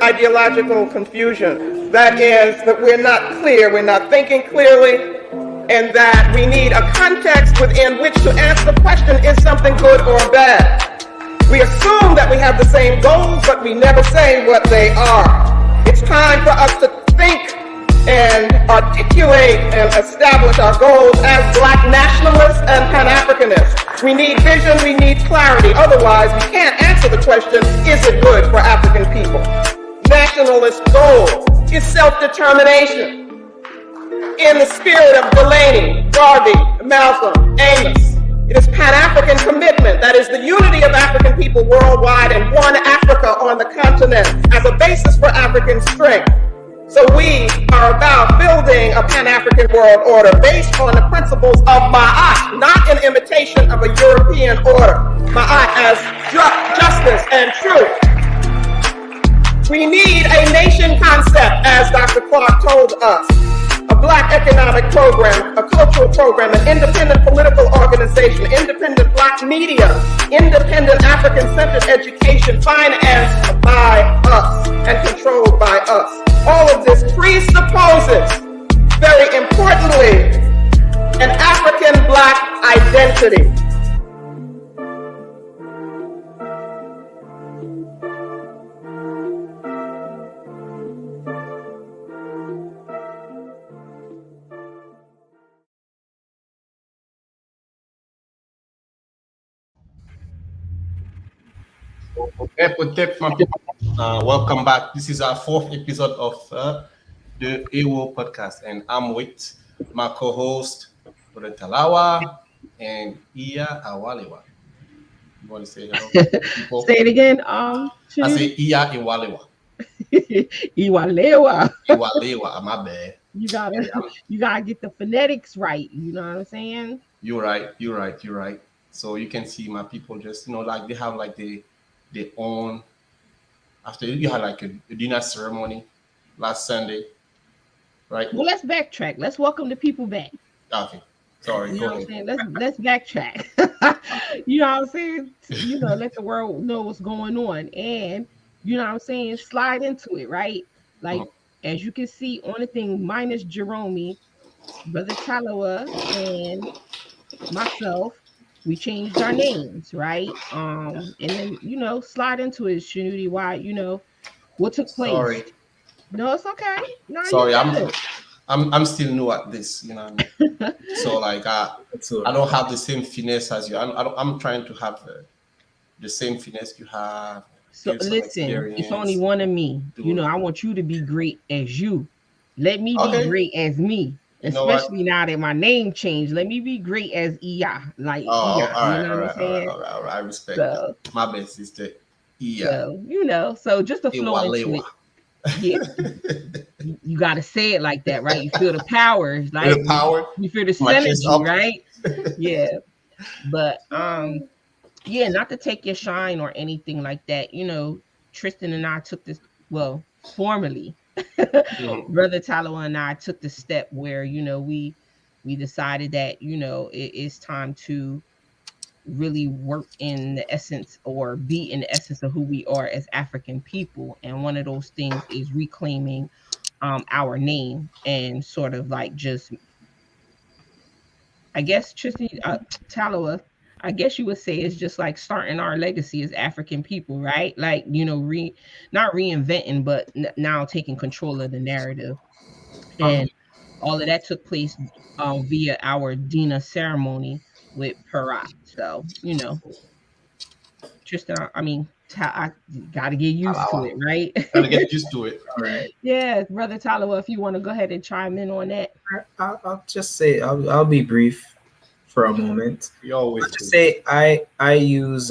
ideological confusion. That is, that we're not clear, we're not thinking clearly, and that we need a context within which to answer the question, is something good or bad? We assume that we have the same goals, but we never say what they are. It's time for us to think and articulate and establish our goals as Black nationalists and Pan-Africanists. We need vision, we need clarity. Otherwise, we can't answer the question, is it good for African people? Nationalist goal is self-determination. In the spirit of Delaney, Garvey, Malcolm, Amos. It is Pan-African commitment, that is the unity of African people worldwide and one Africa on the continent as a basis for African strength. So we are about building a Pan-African world order based on the principles of Ma'at, not in imitation of a European order. Ma'at as justice and truth. We need a nation concept, as Dr. Clark told us. A Black economic program, a cultural program, an independent political organization, independent Black media, independent African-centered education financed by us and controlled by us. All of this presupposes, very importantly, an African Black identity. Welcome back. This is our fourth episode of the AWO podcast, and I'm with my co-host, Brother Talawa and Iya Awalewa. You want to say hello, people? Say it again. I say Iya Iwalewa. Iwalewa. Iwalewa, my bad. You gotta get the phonetics right. You know what I'm saying? You're right. So you can see my people just, like they have like their own. After you had like a dinner ceremony last Sunday, right? Well, let's backtrack. Let's welcome the people back. Okay, sorry. You know what I'm saying? Let's backtrack. You know what I'm saying? Let the world know what's going on, and you know what I'm saying? Slide into it, right? Like as you can see on the thing, minus Jerome, Brother Talawa, and myself. We changed our names, right? And then slide into it, Shanuti. Why, what took place? Sorry. No, it's okay. No, sorry, I'm still new at this, you know what I mean? So like I don't have the same finesse as you. I'm trying to have the same finesse you have. So listen, it's only one of me. I want you to be great as you. Let me be great as me. Especially now that my name changed, let me be great as Iya. Like Iya. All right. I respect that. My best sister, Iya. So, so just to flow into it. Yeah. You gotta say it like that, right? You feel the power. Like the power. You feel the synergy, right? Yeah. But not to take your shine or anything like that. Tristan and I took this formally. Brother Talawa and I took the step where we decided that it's time to really work in the essence or be in the essence of who we are as African people, and one of those things is reclaiming our name and sort of like just, I guess, Tristan, Talawa, I guess you would say it's just like starting our legacy as African people, right? Like, not reinventing, but now taking control of the narrative. And all of that took place via our Dina ceremony with Parat. So, Tristan, I got to get used to it, right? Got to get used to it. All right. Yeah, Brother Talawa, if you want to go ahead and chime in on that. I'll just say, I'll be brief for a moment. You always say I use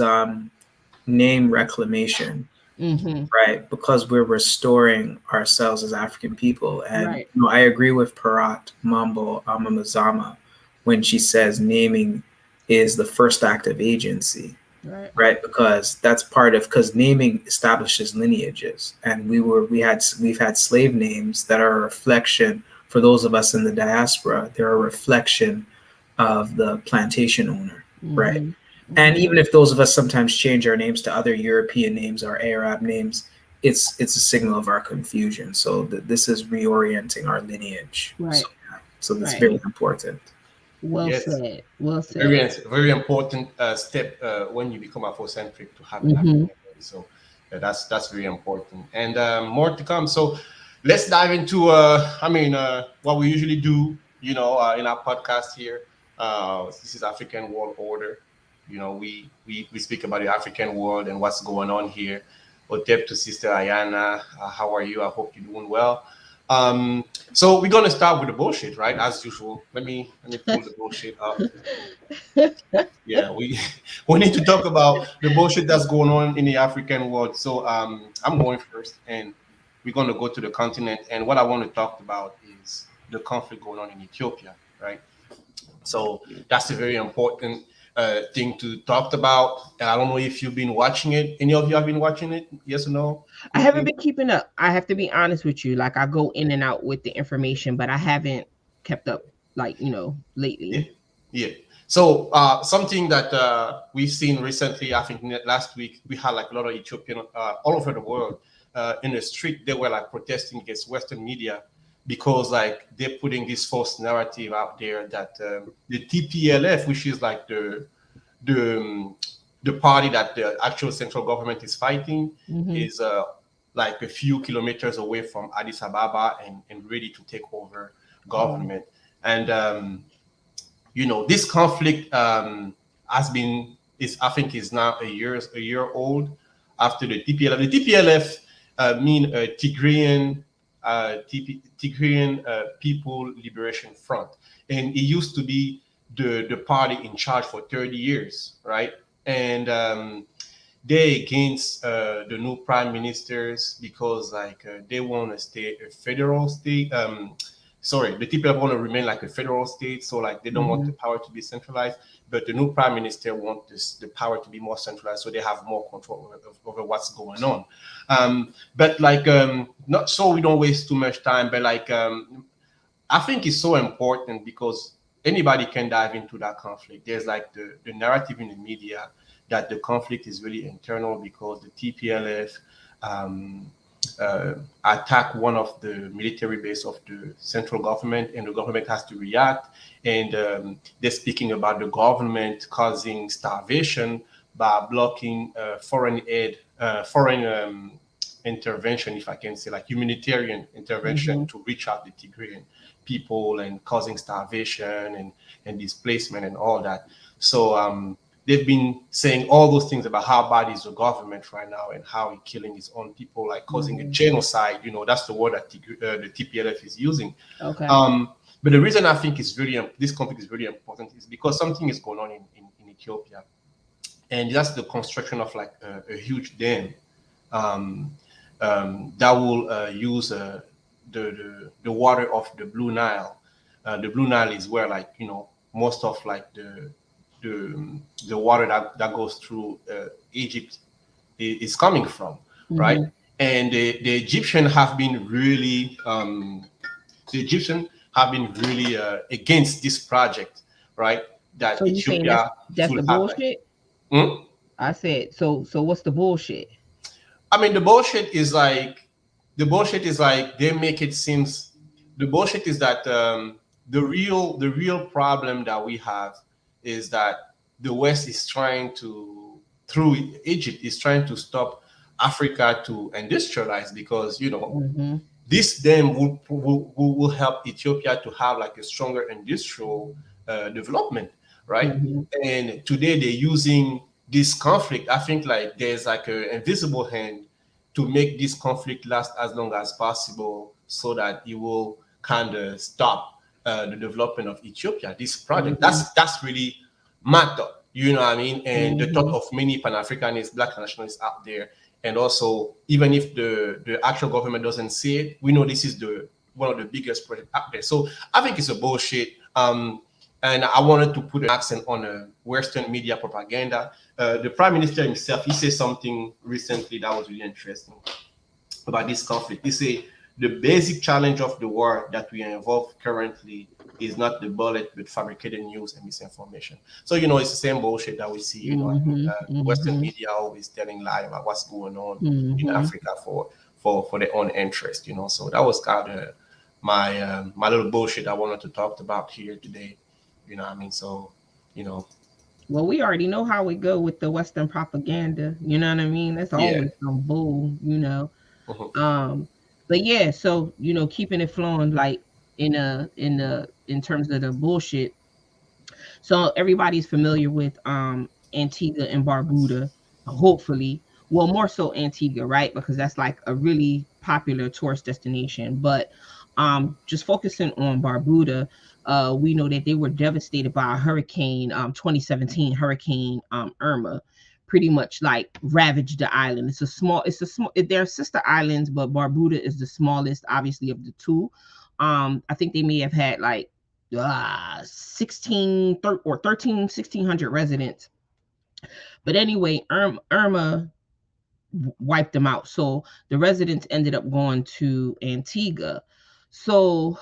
name reclamation, right? Because we're restoring ourselves as African people. And I agree with Parat Mambo Amamazama when she says naming is the first act of agency, right? Because that's because naming establishes lineages, and we've had slave names that are a reflection, for those of us in the diaspora, they're a reflection of the plantation owner, right? And even if those of us sometimes change our names to other European names or Arab names, it's a signal of our confusion. So this is reorienting our lineage. Right. So that's very important. Well Yes. said. Well said. Very important step when you become Afrocentric to have an African memory. So that's very important, and more to come. So let's dive into what we usually do. In our podcast here. This is African World Order. We speak about the African world and what's going on here. Otep to Sister Ayana, how are you? I hope you're doing well. So we're gonna start with the bullshit, right? As usual. Let me pull the bullshit up. Yeah, we need to talk about the bullshit that's going on in the African world. So I'm going first, and we're gonna go to the continent. And what I want to talk about is the conflict going on in Ethiopia, right? So that's a very important thing to talk about. And I don't know if you've been watching it. Any of you have been watching it? Yes or no? I haven't been keeping up. I have to be honest with you. Like I go in and out with the information, but I haven't kept up lately. Yeah. So something that we've seen recently, I think last week, we had like a lot of Ethiopian all over the world in the street. They were like protesting against Western media because like they're putting this false narrative out there that the TPLF, which is like the party that the actual central government is fighting, is like a few kilometers away from Addis Ababa and ready to take over government. And this conflict I think is now a year old after the TPLF. The TPLF mean Tigrayan People Liberation Front, and it used to be the party in charge for 30 years, right? And they against the new prime ministers because they want to stay a federal state. The TPLF want to remain like a federal state, so like they don't want the power to be centralized, but the new prime minister wants the power to be more centralized, so they have more control over what's going on. But not so we don't waste too much time, but I think it's so important because anybody can dive into that conflict. There's like the narrative in the media that the conflict is really internal because the TPLF attack one of the military base of the central government, and the government has to react. And they're speaking about the government causing starvation by blocking foreign aid, foreign intervention, if I can say, like humanitarian intervention to reach out the Tigrayan people, and causing starvation and displacement and all that. So they've been saying all those things about how bad is the government right now and how he's killing his own people, like causing a genocide. That's the word that the TPLF is using. Okay. But the reason I think this conflict is very important is because something is going on in Ethiopia, and that's the construction of like a huge dam that will use the water of the Blue Nile. The Blue Nile is where most of like the water that goes through Egypt is coming from, right? And the Egyptians have been really against this project, right? That so Ethiopia that's the bullshit. I said so. What's the bullshit? I mean, the bullshit is like they make it seems. The bullshit is that the real problem that we have is that the West is trying to, through Egypt, is trying to stop Africa to industrialize because this then will help Ethiopia to have like a stronger industrial development, right? And today they're using this conflict. I think like there's like an invisible hand to make this conflict last as long as possible, so that it will kind of stop the development of Ethiopia. This project that's really my thought, you know what I mean, and the thought of many Pan-Africanists, Black nationalists out there. And also, even if the actual government doesn't see it, we know this is one of the biggest projects out there. So I think it's a bullshit. And I wanted to put an accent on Western media propaganda. The Prime Minister himself, he said something recently that was really interesting about this conflict. He said the basic challenge of the war that we are involved currently is not the bullet with fabricated news and misinformation. So, you know, it's the same bullshit that we see, you know, Western media always telling lie about what's going on in Africa for their own interest, you know. So that was kind of my my little bullshit I wanted to talk about here today, you know what I mean? So, you know. Well, we already know how we go with the Western propaganda, you know what I mean? That's always some bull, you know. But yeah, so, you know, keeping it flowing, like in terms of the bullshit. So everybody's familiar with Antigua and Barbuda, hopefully. Well, more so Antigua, right? Because that's like a really popular tourist destination. But just focusing on Barbuda, we know that they were devastated by a hurricane, 2017 Hurricane Irma, pretty much like ravaged the island. They're sister islands, but Barbuda is the smallest, obviously, of the two. I think they may have had like 1,600 residents. But anyway, Irma wiped them out. So the residents ended up going to Antigua. So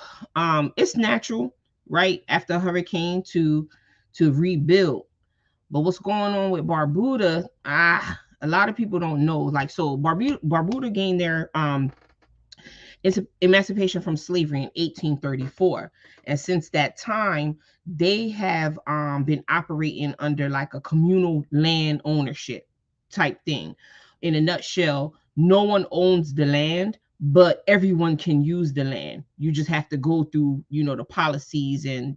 it's natural, right, after a hurricane to rebuild. But what's going on with Barbuda, a lot of people don't know. Like, so Barbuda gained their emancipation from slavery in 1834. And since that time, they have been operating under like a communal land ownership type thing. In a nutshell, no one owns the land, but everyone can use the land. You just have to go through, you know, the policies and,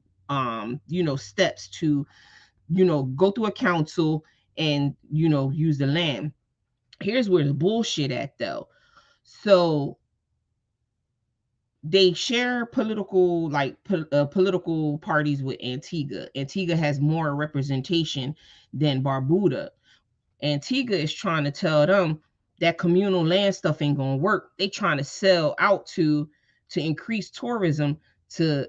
you know, steps to, you know, go through a council and, you know, use the land. Here's where the bullshit at, though. So they share political parties with Antigua. Antigua has more representation than Barbuda. Antigua is trying to tell them that communal land stuff ain't gonna work. They trying to sell out to increase tourism to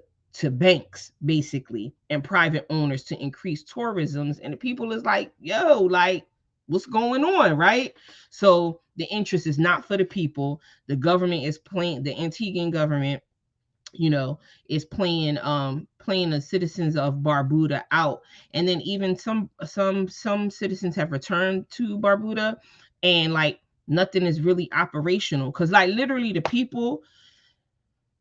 banks, basically, and private owners to increase tourism. And the people is like, yo, like, what's going on, right? So the interest is not for the people. The government is playing, the Antiguan government, you know, is playing the citizens of Barbuda out. And then even some citizens have returned to Barbuda, and like nothing is really operational, because like literally the people,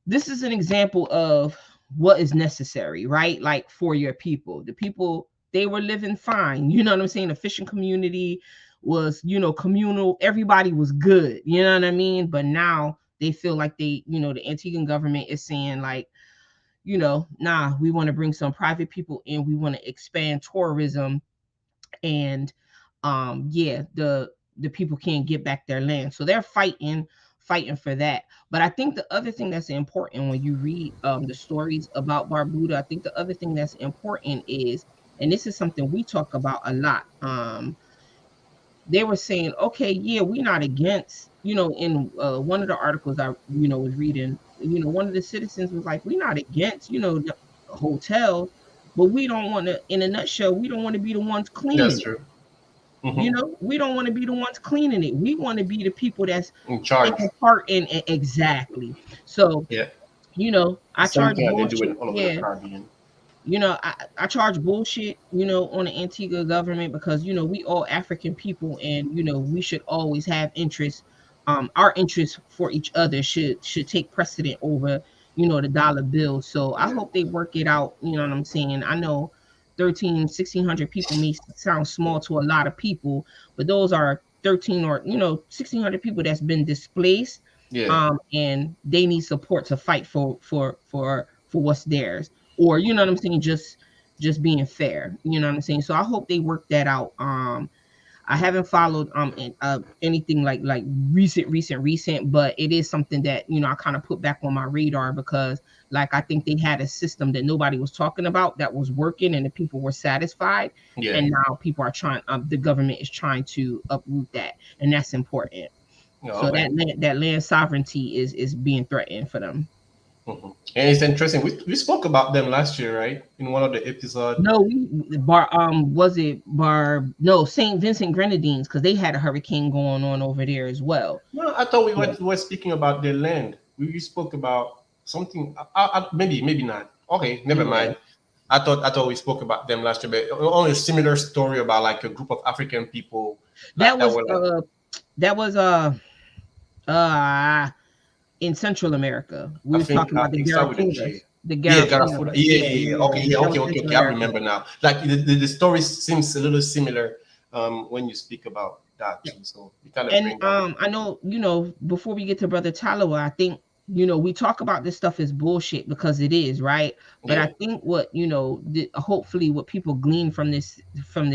this is an example of what is necessary, right? Like for your people, the people, they were living fine, you know what I'm saying? The fishing community was, you know, communal, everybody was good, you know what I mean? But now they feel like they, you know, the Antiguan government is saying like, you know, nah, we want to bring some private people in, we want to expand tourism, and yeah, the people can't get back their land. So they're fighting for that. But I think the other thing that's important when you read the stories about Barbuda, I think the other thing that's important is, and this is something we talk about a lot, they were saying, okay, yeah, we're not against, you know, in one of the articles I, you know, was reading, you know, one of the citizens was like, we're not against, you know, the hotels, but we don't want to, in a nutshell, we don't want to be the ones cleaning. That's true. You know, we don't want to be the ones cleaning it. We want to be the people that's in charge, taking part in it. Exactly. So, yeah, you know, I charge bullshit. You know, I charge bullshit, you know, on the Antigua government, because, you know, we all African people, and, you know, we should always have interests. Our interests for each other should take precedent over, you know, the dollar bill. So I hope they work it out. You know what I'm saying? I know 1,600 people may sound small to a lot of people, but those are 13 or, you know, 1,600 people that's been displaced. Yeah. And they need support to fight for what's theirs. Or, you know what I'm saying, just being fair, you know what I'm saying? So I hope they work that out. I haven't followed anything like recent, but it is something that, you know, I kind of put back on my radar, because like I think they had a system that nobody was talking about that was working, and the people were satisfied. Yeah. And now people are trying, the government is trying to uproot that, and that's important. So that land sovereignty is being threatened for them. Mm-hmm. And it's interesting. We spoke about them last year, right? In one of the episodes. No, St. Vincent Grenadines, because they had a hurricane going on over there as well. No, I thought we were speaking about their land. We spoke about something. Maybe not. Okay, never mind. I thought we spoke about them last year, but only a similar story about like a group of African people. That was in Central America. We was talking about the Garafunas. The Garafuna. Yeah. Okay. I America. remember now. Like the story seems a little similar when you speak about that too. So we kind of I know, before we get to Brother Talawa, I think, we talk about this stuff as bullshit because it is, right? But I think what, hopefully what people glean from this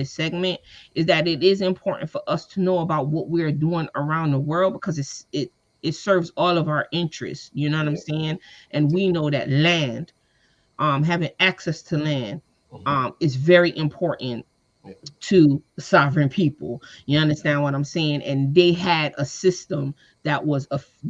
segment is that it is important for us to know about what we're doing around the world, because it serves all of our interests. You know what I'm saying? And we know that land, having access to land, is very important to sovereign people. You understand what I'm saying? And they had a system that was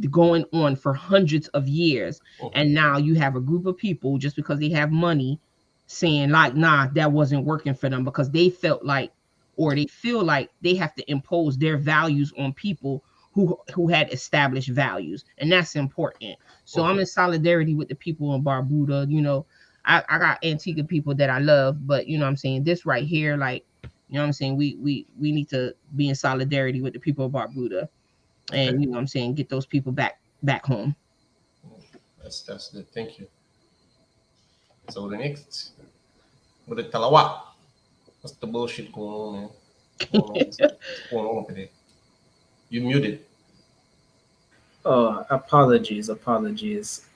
going on for hundreds of years. And now you have a group of people, just because they have money, saying like, nah, that wasn't working for them, because they felt like, or they feel like they have to impose their values on people who had established values. And that's important. So I'm in solidarity with the people in Barbuda. I got Antigua people that I love, but you know what I'm saying, this right here, like, you know what I'm saying, we need to be in solidarity with the people of Barbuda, and you know what I'm saying, get those people back home. That's good. Thank you. So the next, with the Talawa, what's the bullshit going on, man? What's going on over there? You muted. Oh, apologies.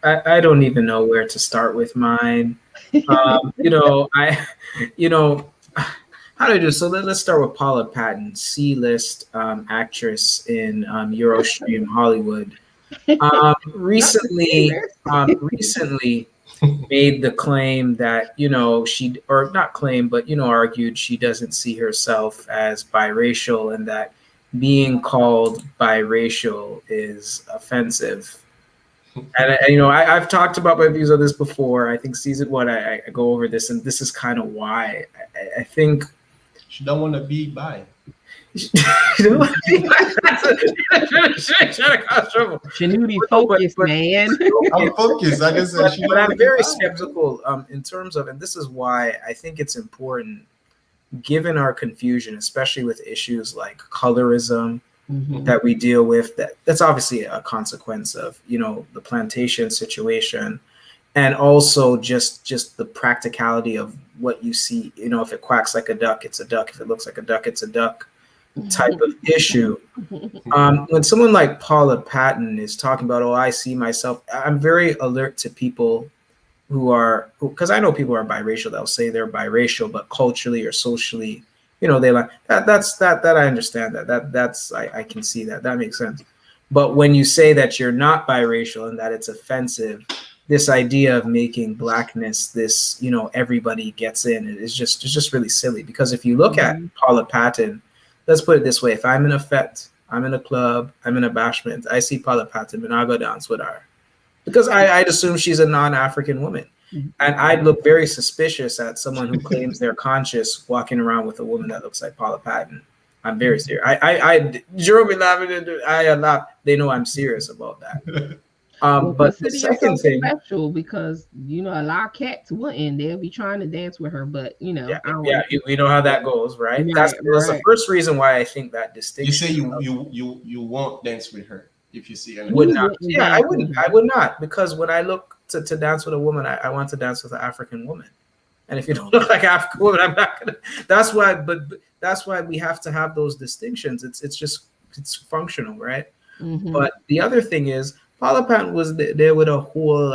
I don't even know where to start with mine. How do I do? So let's start with Paula Patton, C-list actress in Eurostream Hollywood. Recently made the claim that, argued she doesn't see herself as biracial, and that being called biracial is offensive. And I've talked about my views on this before. I think season 1 I go over this, and this is kind of why I think she don't want to be bi. She need to be focused, man. I'm focused. Like I said, but I'm very skeptical in terms of, and this is why I think it's important, given our confusion, especially with issues like colorism that we deal with, that's obviously a consequence of, the plantation situation, and also just the practicality of what you see. If it quacks like a duck, it's a duck. If it looks like a duck, it's a duck type of issue. When someone like Paula Patton is talking about, I see myself, I'm very alert to people because I know people are biracial. They'll say they're biracial, but culturally or socially, they like that. That I understand that. I can see that. That makes sense. But when you say that you're not biracial and that it's offensive, this idea of making blackness this, everybody gets in, it's just really silly. Because if you look at Paula Patton, let's put it this way: if I'm in a fete, I'm in a club, I'm in a bashment, I see Paula Patton, and I'll go dance with her. Because I'd assume she's a non-African woman. And I'd look very suspicious at someone who claims they're conscious walking around with a woman that looks like Paula Patton. I'm very serious. Jerome laugh. They know I'm serious about that. But the second thing, special, because a lot of cats wouldn't. They'll be trying to dance with her, but we know how that goes, right? That's the first reason why I think that distinction. You say you won't dance with her if you see her. Would not. Yeah, I wouldn't. I would not, because when I look to dance with a woman, I want to dance with an African woman. And if you don't look like an African woman, I'm not gonna. That's why. But that's why we have to have those distinctions. It's functional, right? But the other thing is, Paula Patton was there with a whole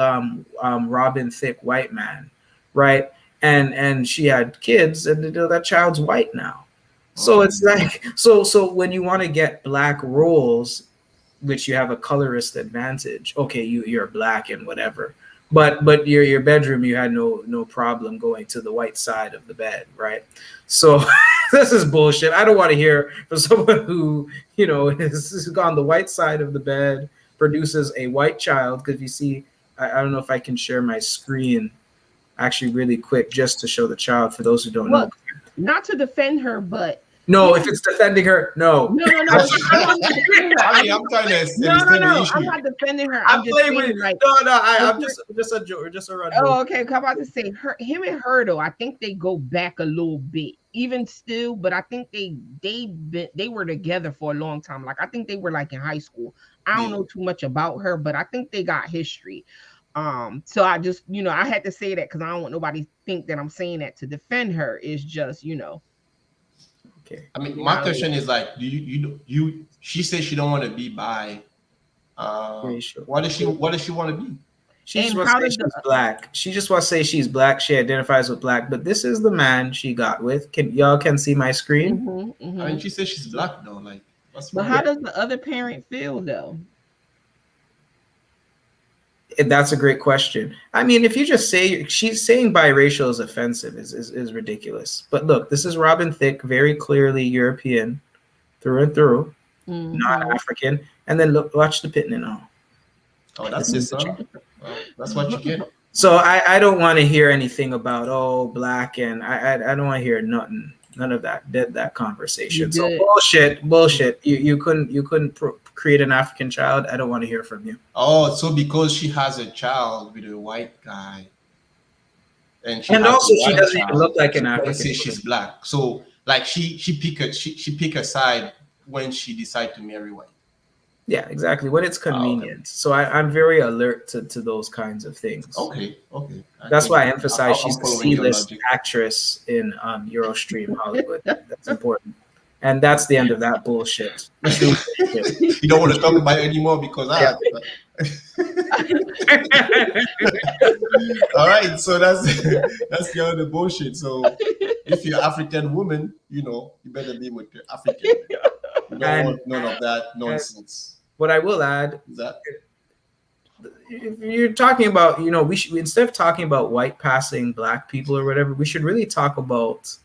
Robin Thicke white man, right? And she had kids, and that child's white now. So it's like so when you want to get black roles, which you have a colorist advantage. Okay, you're black and whatever, but your bedroom, you had no problem going to the white side of the bed, right? So this is bullshit. I don't want to hear from someone who has gone the white side of the bed, produces a white child. Because you see, I don't know if I can share my screen actually really quick just to show the child for those who don't know. Not to defend her, but No, if it's defending her, no. No. I'm I'm trying to understand the issue. I'm not defending her. I'm I'm just playing saying, with like, I'm just a joke, just a run. oh, okay. I'm about to say him and her though. I think they go back a little bit, even still. But I think they were together for a long time. Like I think they were like in high school. I don't know too much about her, but I think they got history. So I just, I had to say that because I don't want nobody to think that I'm saying that to defend her. It's just, Okay. I mean, my question is like, do you? She says she don't want to be bi. What does she want to be? She just wants to say she's black. She just wants to say she's black. She identifies with black. But this is the man she got with. Y'all can see my screen? Mm-hmm. I mean, she says she's black though. Like, but how does the other parent feel though? That's a great question. I mean, if you just say she's saying biracial is offensive is ridiculous. But look, this is Robin Thicke, very clearly European through and through, not African. And then look, watch the pitting now. Oh, that's it, son. Well, that's what you get. So I don't want to hear anything about black, and I don't want to hear nothing, none of that conversation. So bullshit. You couldn't create an African child. I don't want to hear from you. Oh, so because she has a child with a white guy, and also she doesn't even look like an African. Say she's black. So like she pick a side when she decide to marry white. Yeah, exactly. When it's convenient. Okay. So I'm very alert to those kinds of things. Okay. That's why I emphasize she's a C-list actress in Eurostream Hollywood. That's important. And that's the end of that bullshit. You don't want to talk about it anymore because all right, so that's the other bullshit. So if you're African woman, you better be with the African. You don't want none of that nonsense. What I will add is that if you're talking about, we should, instead of talking about white passing black people or whatever, we should really talk about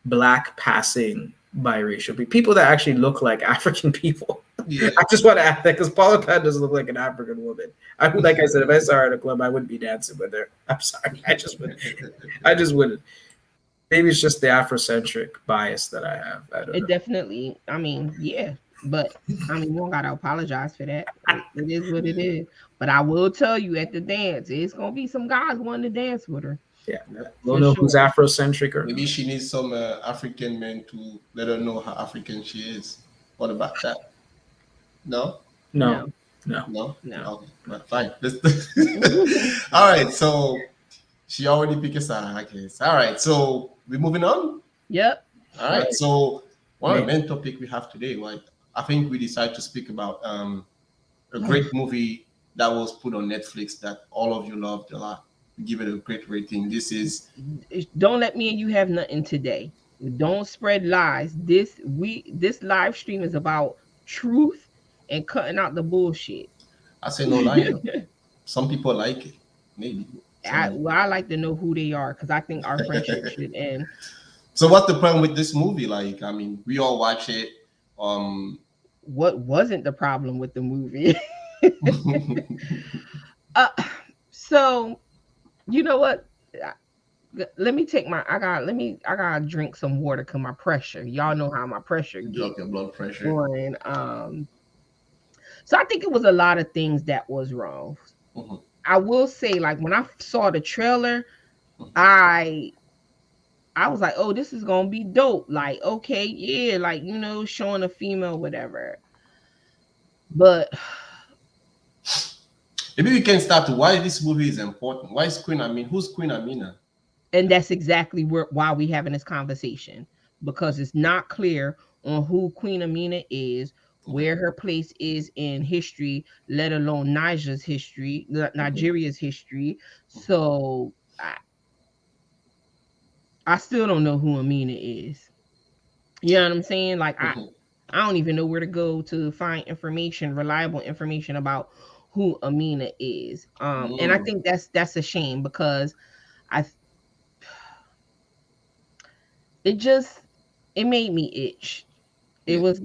black passing biracial people that actually look like African people. Yeah. I just want to add that because Paula Patton doesn't look like an African woman. Like I said, if I saw her at a club, I wouldn't be dancing with her. I'm sorry. I just wouldn't. Maybe it's just the Afrocentric bias that I have. I don't know. Definitely. I mean, yeah. But I mean, you don't gotta apologize for that. It is what it is. But I will tell you at the dance, it's gonna be some guys wanting to dance with her. Yeah, we'll know who's Afrocentric or maybe she needs some African men to let her know how African she is. What about that? No. Okay, fine. All right. So she already picked a side, I guess. All right. So we're moving on. Yep. All right. So one of the main topic we have today, like I think we decided to speak about a great movie that was put on Netflix that all of you loved a lot. Give it a great rating. This is Don't Let Me and You Have Nothing Today. Don't spread lies. This live stream is about truth and cutting out the bullshit. I say no lie. Some people like it. Maybe. I like to know who they are because I think our friendship should end. So what's the problem with this movie? Like, I mean, we all watch it. What wasn't the problem with the movie? So you know what? Let me take I gotta drink some water because my pressure. Y'all know how my pressure gets. Drop your blood pressure. Going. So I think it was a lot of things that was wrong. Mm-hmm. I will say, like when I saw the trailer, I was like, oh, this is gonna be dope. Like, okay, yeah, like showing a female, whatever. But maybe we can start to why this movie is important. Why is Queen Amina? Who's Queen Amina? And that's exactly why we're having this conversation, because it's not clear on who Queen Amina is, where her place is in history, let alone Nigeria's history. So I still don't know who Amina is. You know what I'm saying? Like I don't even know where to go to find reliable information about who Amina is. And I think that's a shame because it made me itch. It was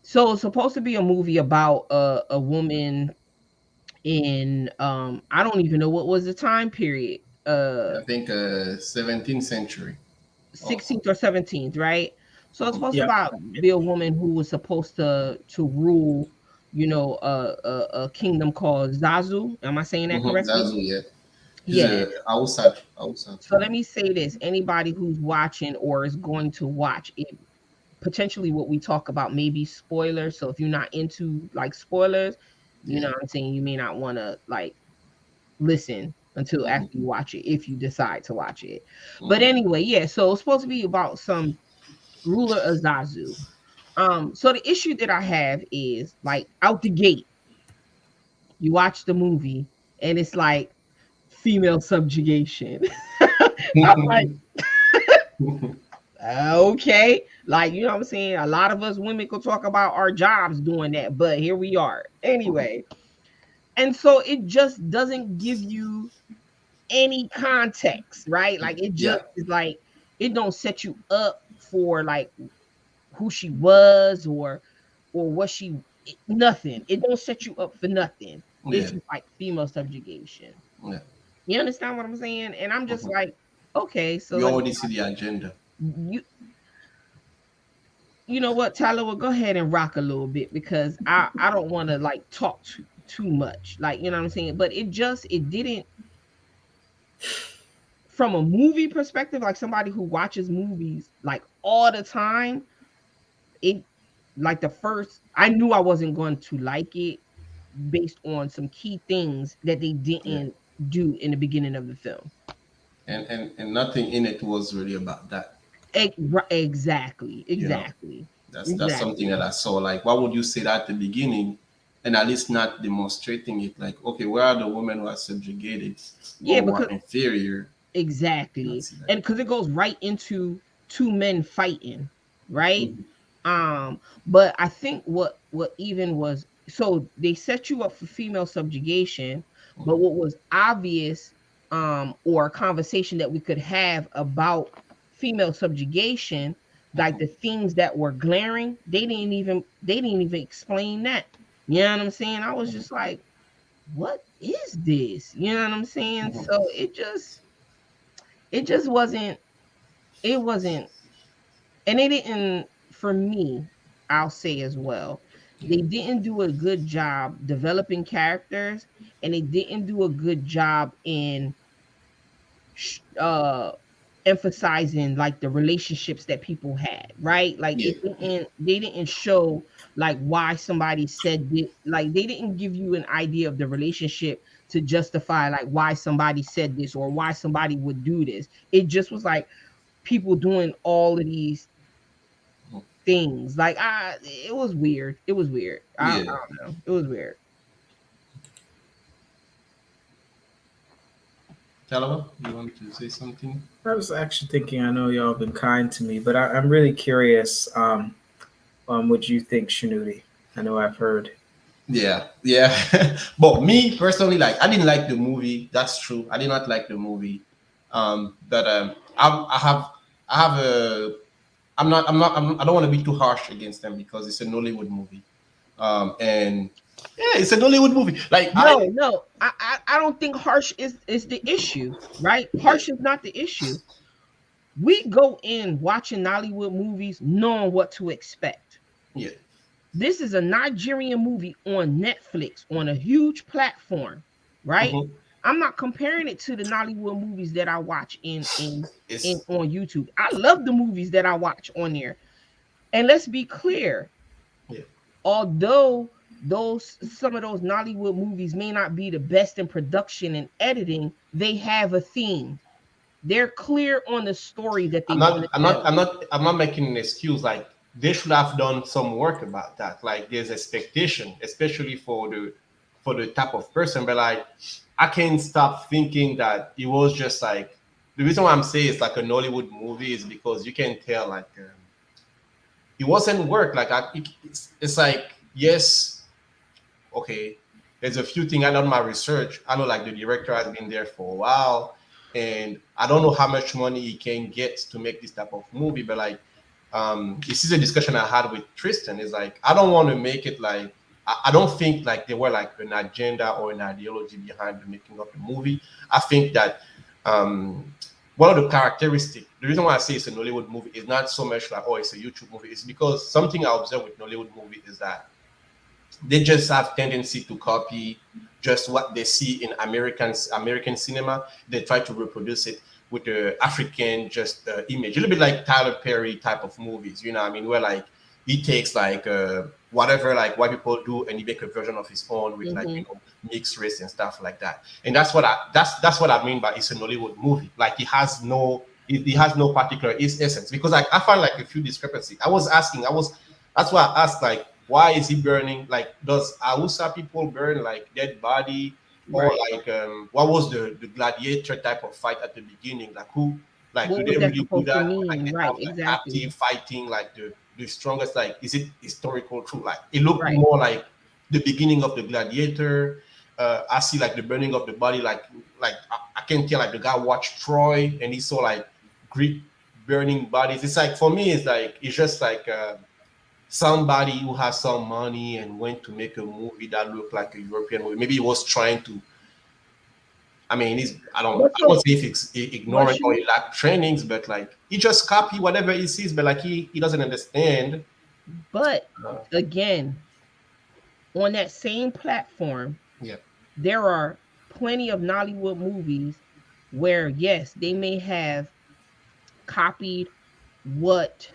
so it's supposed to be a movie about a woman in I don't even know what was the time period. I think 17th century. 16th or 17th, right? So it's supposed to be a woman who was supposed to rule, a kingdom called Zazu. Am I saying that correctly? Zazu, yeah. Yeah. Outside. So let me say this: anybody who's watching or is going to watch it, potentially what we talk about may be spoilers. So if you're not into like spoilers, you know what I'm saying, you may not want to like listen until after you watch it, if you decide to watch it. But anyway, yeah, so it's supposed to be about some ruler of Zazu. So the issue that I have is like out the gate, you watch the movie and it's like female subjugation. I'm like, okay, like, you know what I'm saying? A lot of us women could talk about our jobs doing that, but here we are. Anyway. And so it just doesn't give you any context, right? Like it just is like, it don't set you up for like who she was or what she, nothing. It don't set you up for nothing. It's just like female subjugation. You understand what I'm saying? And I'm just like, okay, so you already see the agenda. You know what, Tyler, will go ahead and rock a little bit, because I don't want to like talk too much, like, you know what I'm saying? But it didn't, from a movie perspective, like somebody who watches movies like all the time, it like the first, I knew I wasn't going to like it based on some key things that they didn't do in the beginning of the film. And nothing in it was really about that. Exactly. That's something that I saw. Like, why would you say that at the beginning and at least not demonstrating it? Like, okay, where are the women who are subjugated or because, inferior? Exactly. And because it goes right into two men fighting, right? But I think what even was, so they set you up for female subjugation, but what was obvious, or a conversation that we could have about female subjugation, like the things that were glaring, they didn't even explain that. You know what I'm saying? I was just like, what is this? You know what I'm saying? So it just wasn't, and they didn't, for me, I'll say as well, they didn't do a good job developing characters, and they didn't do a good job in emphasizing like the relationships that people had, right? Like they didn't show like why somebody said it. Like they didn't give you an idea of the relationship to justify like why somebody said this or why somebody would do this. It just was like people doing all of these things. Like it was weird. I don't know. It was weird. Talaba, you want to say something? I was actually thinking, I know y'all have been kind to me, but I'm really curious on what you think, Shanuti. I know I've heard. Yeah. But me personally, like, I didn't like the movie. That's true. I did not like the movie. I don't want to be too harsh against them because it's a Nollywood movie. And yeah, it's a Nollywood movie. Like no, I don't think harsh is the issue, right? Harsh is not the issue. We go in watching Nollywood movies knowing what to expect. Yeah. This is a Nigerian movie on Netflix on a huge platform, right? I'm not comparing it to the Nollywood movies that I watch on YouTube. I love the movies that I watch on there. And let's be clear. Yeah. Although some of those Nollywood movies may not be the best in production and editing, they have a theme. They're clear on the story that they want to tell. I'm not making an excuse. Like, they should have done some work about that. Like, there's expectation, especially for the type of person. But like, I can't stop thinking that it was just like, the reason why I'm saying it's like a Nollywood movie is because you can tell like it wasn't work. Like it's like, yes, okay, there's a few things I done my research. I know like the director has been there for a while, and I don't know how much money he can get to make this type of movie. But like, this is a discussion I had with Tristan. It's like, I don't want to make it like, I don't think like there were like an agenda or an ideology behind the making of the movie. I think that what one of the characteristics, the reason why I say it's a Nollywood movie is not so much like, oh, it's a YouTube movie. It's because something I observe with Nollywood movies is that they just have tendency to copy just what they see in American cinema. They try to reproduce it with the African just image, a little bit like Tyler Perry type of movies, you know what I mean? Where like he takes like whatever like white people do and he make a version of his own with like, you know, mixed race and stuff like that. And that's what I mean by it's a Nollywood movie. Like it has no particular essence, because like I found like a few discrepancies. That's why I asked like, why is he burning? Like, does Hausa people burn like dead body? Or like what was the gladiator type of fight at the beginning? Like who, like What do was they that really do supposed to that? mean? Like they Right, have like exactly. captive fighting like the strongest, like is it historical truth? Like it looked Right. more like the beginning of the gladiator. I see like the burning of the body, like I can tell like the guy watched Troy and he saw like Greek burning bodies. It's like for me, it's just like somebody who has some money and went to make a movie that looked like a European movie. Maybe he was trying to. I mean, I don't say if it's ignorant or he lack trainings, but like he just copy whatever he sees, but like he doesn't understand. But again, on that same platform, there are plenty of Nollywood movies where yes, they may have copied what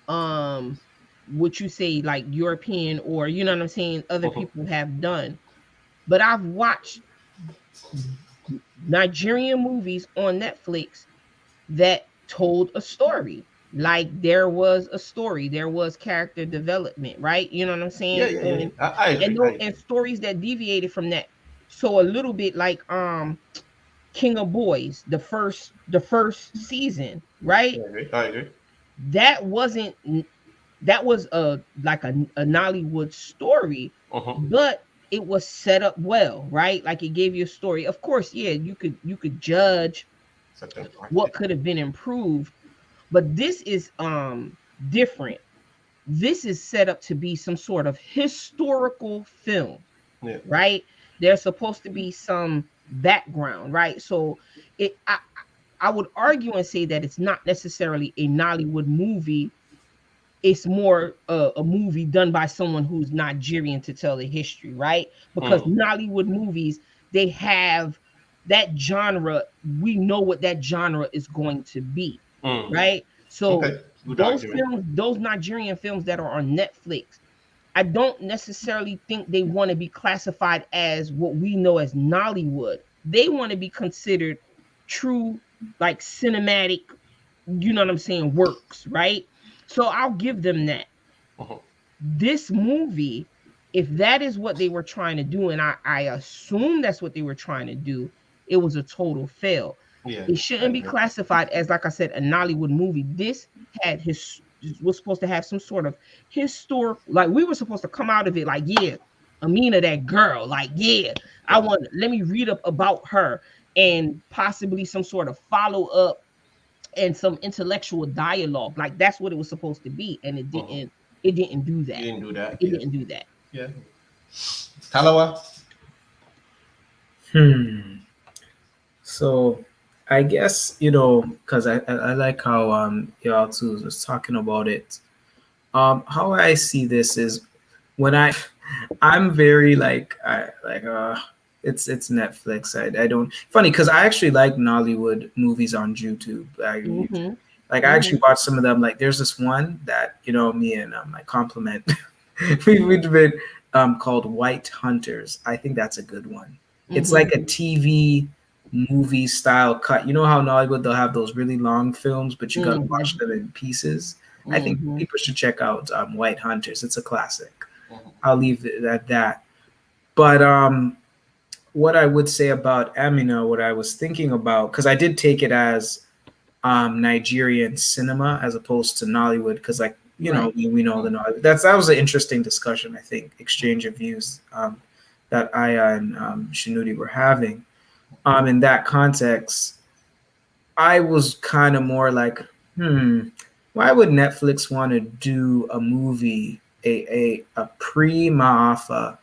you say like European, or you know what I'm saying, other people have done. But I've watched Nigerian movies on Netflix that told a story. Like there was a story, there was character development, right? You know what I'm saying? I agree. And stories that deviated from that. So a little bit like King of Boys, the first season, right? I agree. That was a Nollywood story, but it was set up well, right? Like it gave you a story. Of course, yeah, you could judge what could have been improved, but this is different. This is set up to be some sort of historical film, right? There's supposed to be some background, right? So I would argue and say that it's not necessarily a Nollywood movie. It's more a movie done by someone who's Nigerian to tell the history, right? Because Nollywood movies, they have that genre. We know what that genre is going to be, right? So those Nigerian films that are on Netflix, I don't necessarily think they want to be classified as what we know as Nollywood. They want to be considered true, like cinematic, you know what I'm saying, works, right? So I'll give them that. This movie, if that is what they were trying to do, and I assume that's what they were trying to do, it was a total fail. It shouldn't be classified as, like I said, a Nollywood movie. This was supposed to have some sort of historic, like we were supposed to come out of it like, yeah, Amina, that girl, like, yeah, let me read up about her, and possibly some sort of follow up and some intellectual dialogue. Like that's what it was supposed to be, and it didn't. It didn't do that. It didn't do that. Yeah. Talawa. So I guess, because I like how y'all too was talking about it. How I see this is when I'm very it's Netflix. I don't, funny because I actually like Nollywood movies on YouTube. I actually watch some of them. Like there's this one that me and my compliment we've been called White Hunters. I think that's a good one. It's like a TV movie style cut. You know how Nollywood they'll have those really long films, but you gotta watch them in pieces. I think people should check out White Hunters. It's a classic. I'll leave it at that. But what I would say about Amina, what I was thinking about, because I did take it as Nigerian cinema as opposed to Nollywood, because we know the Nollywood. That was an interesting discussion, I think, exchange of views that Aya and Shinudi were having. In that context, I was kind of more like, why would Netflix want to do a movie, a pre-Maafa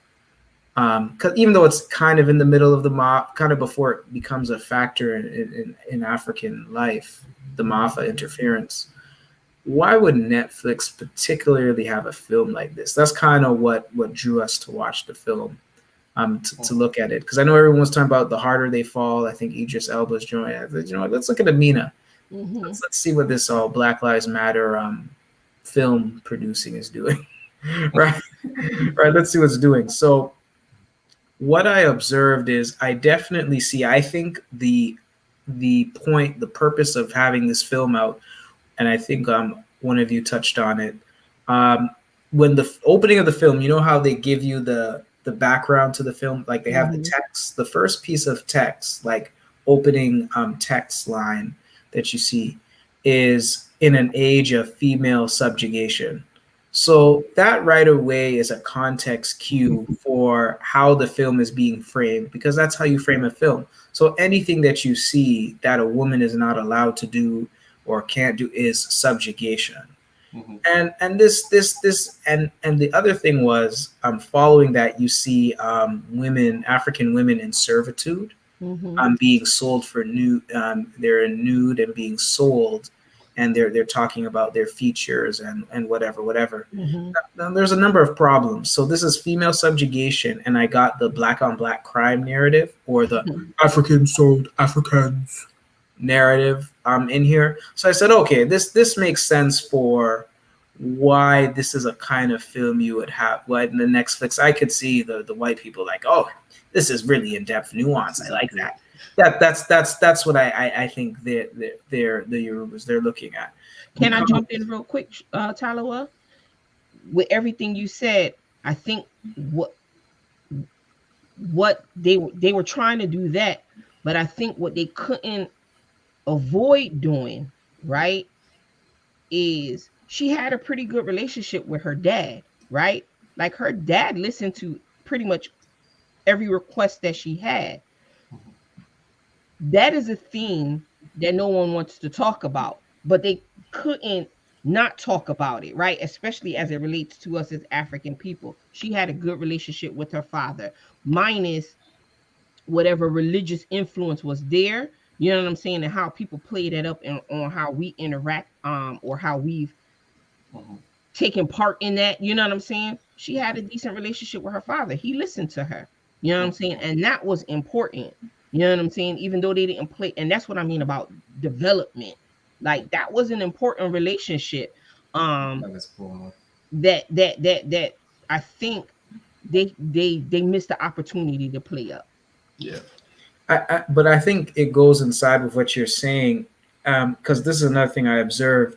Because even though it's kind of in the middle of the mob, kind of before it becomes a factor in African life, the Maafa interference, why would Netflix particularly have a film like this? That's kind of what drew us to watch the film, to look at it. Because I know everyone was talking about The Harder They Fall. I think Idris Elba's joint. I said, you know what, let's look at Amina. Let's see what this all Black Lives Matter film producing is doing. Right? Let's see what's doing. So what I observed is I definitely see, I think the purpose of having this film out, and I think one of you touched on it, when the opening of the film, you know how they give you the background to the film, like they have the text, the first piece of text, like opening text line that you see is in an age of female subjugation. So that right away is a context cue for how the film is being framed, because that's how you frame a film. So anything that you see that a woman is not allowed to do or can't do is subjugation. And the other thing was, following that, you see women, African women in servitude, being sold for nude. They're in nude and being sold, and they're talking about their features and whatever. Now, there's a number of problems. So this is female subjugation, and I got the black on black crime narrative, or the Africans sold Africans narrative in here. So I said, okay, this makes sense for why this is a kind of film you would have. What in the Netflix, I could see the white people like, oh, this is really in-depth nuance. I like that. That's what I think the Yorubas they're looking at. Can I jump in real quick, Talawa? With everything you said, I think what they were trying to do that, but I think what they couldn't avoid doing, right, is she had a pretty good relationship with her dad, right? Like her dad listened to pretty much every request that she had. That is a theme that no one wants to talk about, but they couldn't not talk about it, right? Especially as it relates to us as African people. She had a good relationship with her father, minus whatever religious influence was there. You know what I'm saying? And how people play that up on how we interact, or how we've taken part in that. You know what I'm saying? She had a decent relationship with her father. He listened to her. You know what I'm saying? And that was important. You know what I'm saying? Even though they didn't play, and that's what I mean about development. Like that was an important relationship. That I think they missed the opportunity to play up. Yeah. But I think it goes inside with what you're saying, because this is another thing I observed.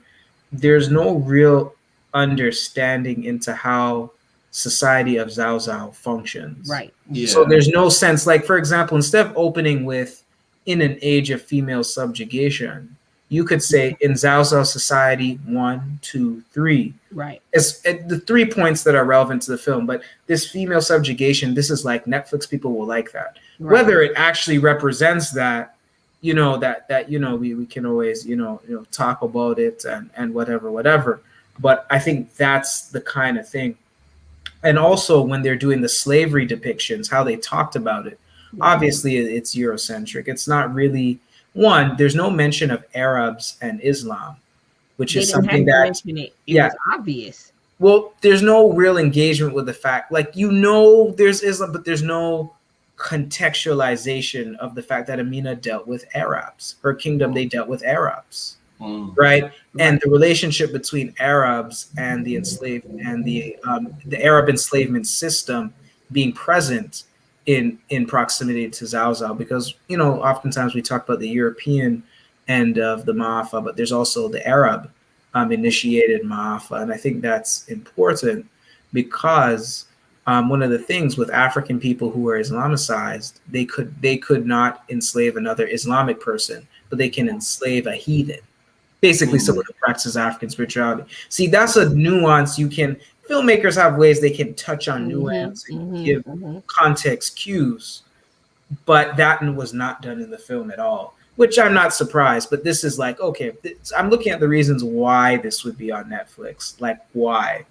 There's no real understanding into how society of Zhao Zhao functions. Right. Yeah. So there's no sense, like, for example, instead of opening with in an age of female subjugation, you could say in Zhao Zhao society 1, 2, 3. Right. It's the 3 points that are relevant to the film. But this female subjugation, this is like Netflix people will like that. Right. Whether it actually represents that, you know, that you know, we can always, you know, talk about it and whatever. But I think that's the kind of thing. And also when they're doing the slavery depictions, how they talked about it, obviously it's Eurocentric. It's not really, one, there's no mention of Arabs and Islam, which is something that it was obvious. Well, there's no real engagement with the fact, like, you know, there's Islam, but there's no contextualization of the fact that Amina dealt with Arabs. Her kingdom, they dealt with Arabs. Right, and the relationship between Arabs and the enslaved and the Arab enslavement system being present in proximity to Zhao Zhao, because, you know, oftentimes we talk about the European end of the Maafa, but there's also the Arab initiated Maafa, and I think that's important because one of the things with African people who are Islamicized, they could not enslave another Islamic person, but they can enslave a heathen. Basically, someone who practices African spirituality. See, that's a nuance filmmakers have ways they can touch on nuance and give context cues, but that was not done in the film at all, which I'm not surprised. But this is like, okay, I'm looking at the reasons why this would be on Netflix. Like, why?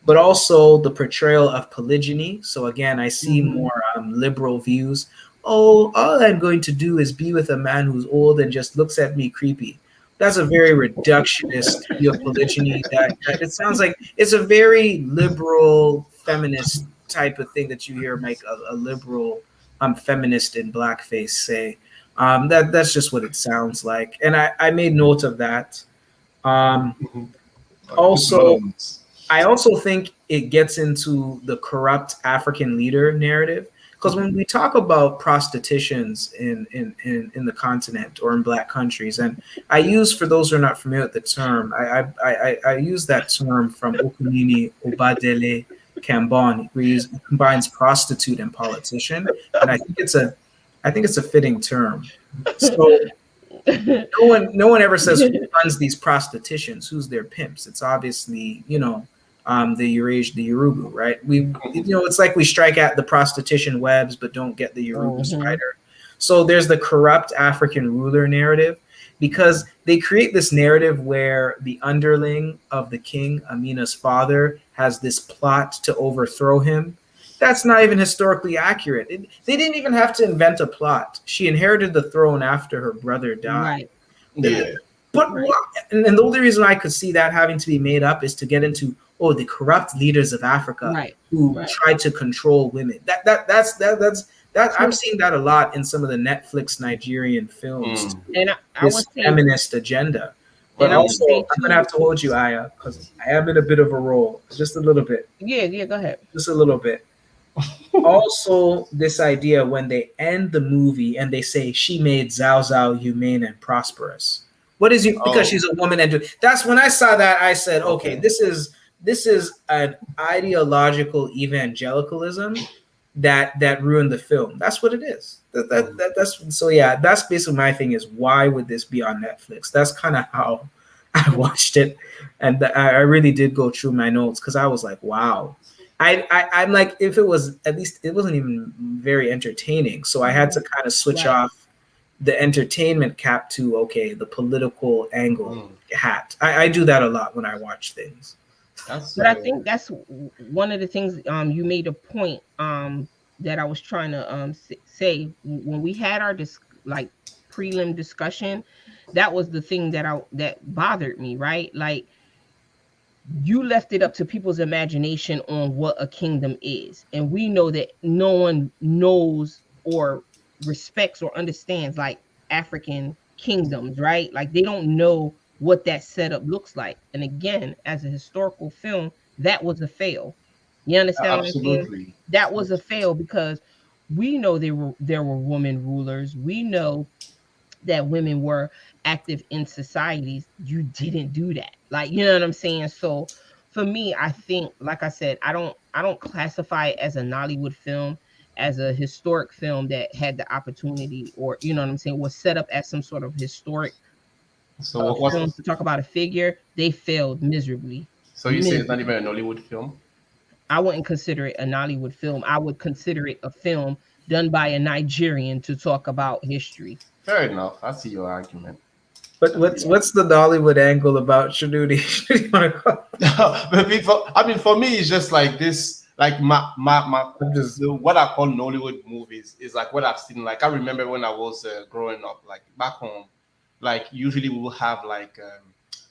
but also the portrayal of polygyny. So again, I see more liberal views. Oh, all I'm going to do is be with a man who's old and just looks at me creepy. That's a very reductionist view of polygyny. That it sounds like it's a very liberal feminist type of thing that you hear like a liberal feminist in blackface say. That's just what it sounds like, and I made note of that. Also, I also think it gets into the corrupt African leader narrative, because when we talk about prostitutions in the continent or in Black countries, and I use, for those who are not familiar with the term, I use that term from Okunini Obadele Kambon, where he combines prostitute and politician, and I think it's a fitting term. So no one ever says who runs these prostitutions, who's their pimps. It's obviously, the Yoruba, right? It's like we strike at the prostitution webs but don't get the Yoruba spider. So there's the corrupt African ruler narrative, because they create this narrative where the underling of the king, Amina's father, has this plot to overthrow him. That's not even historically accurate. They didn't even have to invent a plot. She inherited the throne after her brother died. Right. Yeah. But and the only reason I could see that having to be made up is to get into the corrupt leaders of Africa who tried to control women. That's I'm seeing that a lot in some of the Netflix Nigerian films. And I this feminist agenda. But also, I'm gonna have to hold you, Aya, because I am in a bit of a role, just a little bit. Yeah, go ahead. Just a little bit. Also, this idea when they end the movie and they say she made Zhao Zhao humane and prosperous. What is you? Because she's a woman, and that's when I saw that I said, okay, this is an ideological evangelicalism that ruined the film. That's what it is. That's so yeah. That's basically my thing. Is why would this be on Netflix? That's kind of how I watched it, and I really did go through my notes because I was like, wow. I'm like, if it was, at least it wasn't even very entertaining. So I had to kind of switch off the entertainment cap to, the political angle hat. I do that a lot when I watch things. But I think that's one of the things you made a point that I was trying to say when we had our prelim discussion. That was the thing that bothered me, right? Like, you left it up to people's imagination on what a kingdom is. And we know that no one knows or respects or understands like African kingdoms, right? Like, they don't know what that setup looks like. And again, as a historical film, that was a fail. You understand what I'm saying? That was a fail because we know there were women rulers. We know that women were active in societies. You didn't do that. Like, you know what I'm saying? So for me, I think, like I said, I don't classify it as a Nollywood film, as a historic film that had the opportunity, or, you know what I'm saying, was set up as some sort of historic film to talk about a figure. They failed miserably. So you say it's not even a Nollywood film? I wouldn't consider it a Nollywood film. I would consider it a film done by a Nigerian to talk about history. Fair enough. I see your argument. But what's the Nollywood angle about Shadudi? For me, it's just like this. Like what I call Nollywood movies is like what I've seen. Like, I remember when I was growing up, like back home, like usually we will have like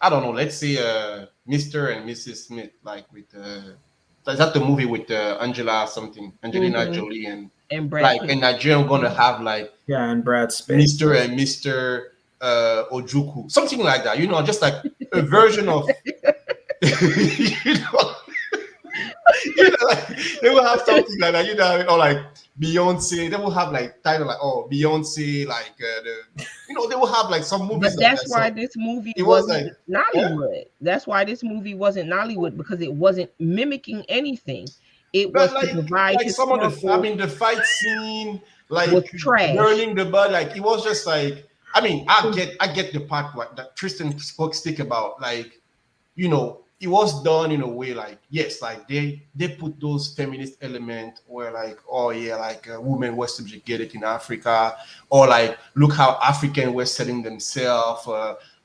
I don't know, let's say Mr. and Mrs. Smith, like with is that the movie with Angelina Jolie and Brad, like in Nigeria, we're gonna have like and Brad Pitt, Mr. and Mr. Ojuku, something like that, just like a version of like, they will have something like that, or like Beyonce. They will have like title like Beyonce, like they will have like some movies. But that's why this movie wasn't Nollywood. Yeah. That's why this movie wasn't Nollywood, because it wasn't mimicking anything. It was to provide like some of the fight scene, like trash, burning the blood. Like, it was just like, I get the part that Tristan speak about, like, it was done in a way like, yes, like they put those feminist elements where like, women were subjugated in Africa, or like, look how African were selling themselves,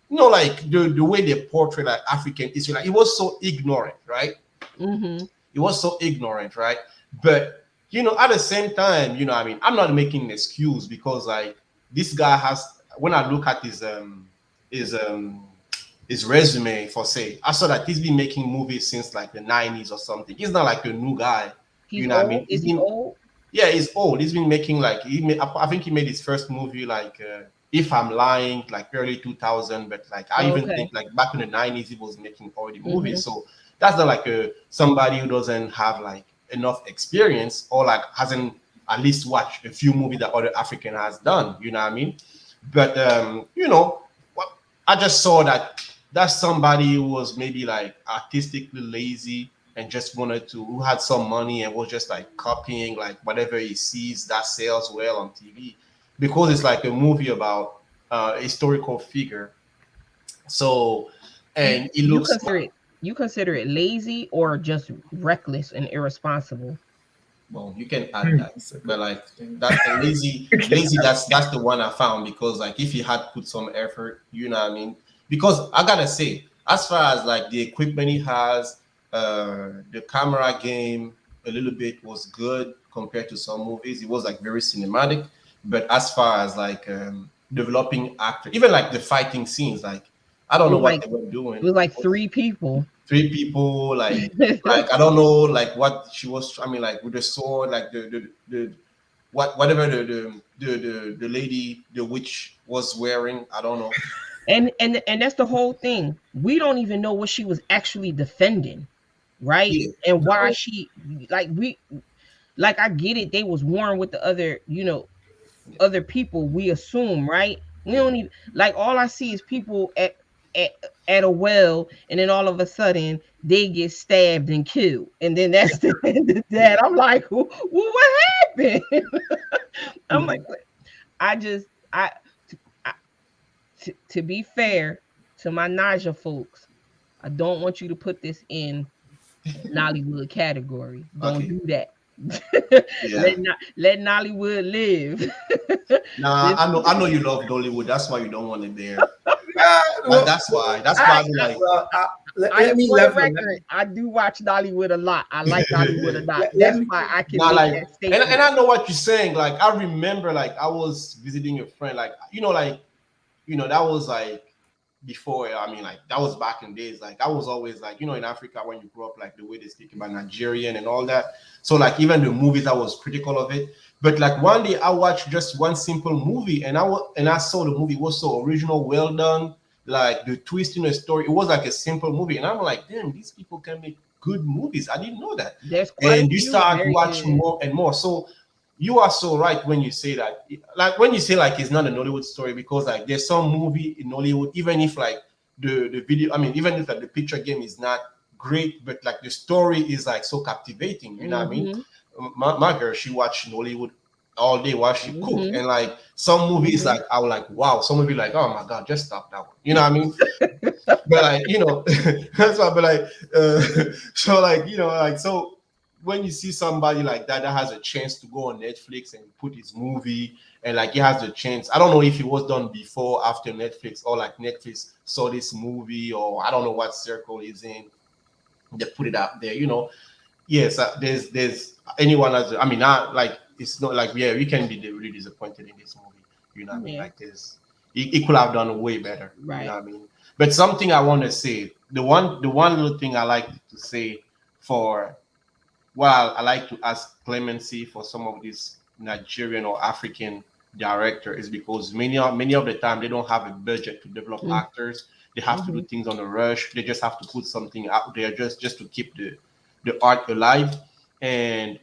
like the way they portray like African Israel, like, it was so ignorant, right? It was so ignorant, right? But at the same time, I'm not making an excuse because like this guy has. When I look at his his resume for say, I saw that he's been making movies since like the 90s or something. He's not like a new guy. He's What I old. mean? Is he old? Yeah, he's old. He's been making like I think he made his first movie like if I'm lying, like early 2000. But like I even think like back in the 90s he was making already movies. So that's not like somebody who doesn't have like enough experience or like hasn't at least watched a few movies that other African has done. You know what I mean? But what I just saw that that's somebody who was maybe like artistically lazy and just wanted to who had some money and was just like copying like whatever he sees that sells well on TV because it's like a movie about a historical figure. So and it looks you consider it lazy or just reckless and irresponsible? Well, you can add that, but like that's the lazy. That's the one I found because like if he had put some effort, you know what I mean. Because I gotta say, as far as like the equipment he has, the camera game a little bit was good compared to some movies. It was like very cinematic, but as far as like developing actor, even like the fighting scenes, like I don't know what they were doing. It was like three people, like I don't know like what she was. I mean, like with the sword, like the whatever the lady, the witch was wearing. I don't know. And that's the whole thing. We don't even know what she was actually defending, right? Yeah. And why she like I get it. They was warring with the other, other people. We assume, right? We don't even like. All I see is people at a well, and then all of a sudden they get stabbed and killed, and then that's the end of that. I'm like, what happened? I'm like, to be fair to my Naija folks, I don't want you to put this in Nollywood category. Don't do that. Let Nollywood live. Nah, I know you love Dollywood. That's why you don't want it there. That's why. I be like. Let me level. I do watch Nollywood a lot. I like Nollywood a lot. That's why I can make that statement. And I know what you're saying. Like I remember, like I was visiting a friend. Like that was like before. I mean, like that was back in days. Like I was always like in Africa when you grew up, like the way they speak about Nigerian and all that. So like even the movies, I was critical of it. But like one day I watched just one simple movie, and I saw the movie was so original, well done. Like the twist in the story, it was like a simple movie, and I'm like, damn, these people can make good movies. I didn't know that. And you start watching more and more. So you are so right when you say that. Like when you say like it's not a Nollywood story, because like there's some movie in Nollywood, even if like the video, I mean, even if like the picture game is not great, but like the story is like so captivating. You know what I mean? My girl, she watched Nollywood all day while she cook, and like some movies, like I was like, wow. Some movie like, oh my god, just stop that one. You know what I mean? But like that's why. But like, so like like so when you see somebody like that has a chance to go on Netflix and put his movie, and like he has the chance. I don't know if it was done before, after Netflix, or like Netflix saw this movie, or I don't know what circle is in. They put it out there. Yes, there's anyone as I mean, not like. It's not like we can be really disappointed in this movie. You know what I mean? Like this, it could have done way better. Right. You know what I mean? But something I want to say, the one little thing I like to say I like to ask clemency for some of these Nigerian or African director is because many of the time they don't have a budget to develop actors. They have to do things on a rush. They just have to put something out there just to keep the art alive, and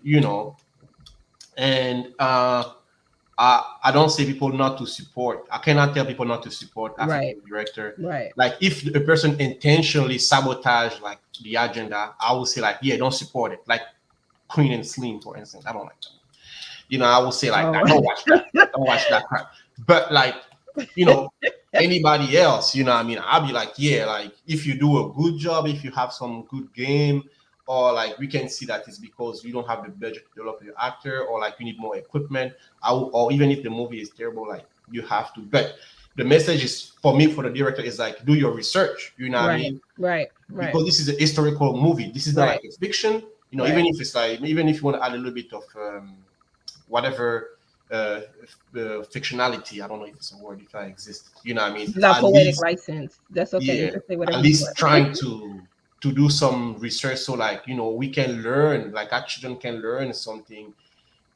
And I don't say people not to support. I cannot tell people not to support African director. Right. Like if a person intentionally sabotage like the agenda, I would say like, don't support it. Like Queen and Slim, for instance. I don't like that. I would say like, don't watch that. Don't watch that crap. But like, anybody else, I mean, I'll be like, like if you do a good job, if you have some good game, or like we can see that it's because you don't have the budget to develop your actor, or like you need more equipment, or even if the movie is terrible, like you have to. But the message is for me, for the director, is like do your research. You know what I mean? Right. because this is a historical movie. This is not like a fiction. You know, even if it's like, even if you want to add a little bit of whatever fictionality, I don't know if it's a word, if that exists. You know what I mean? Not poetic license. That's okay. Yeah, you can say whatever at least trying to do some research, so like, you know, we can learn, like our children can learn something,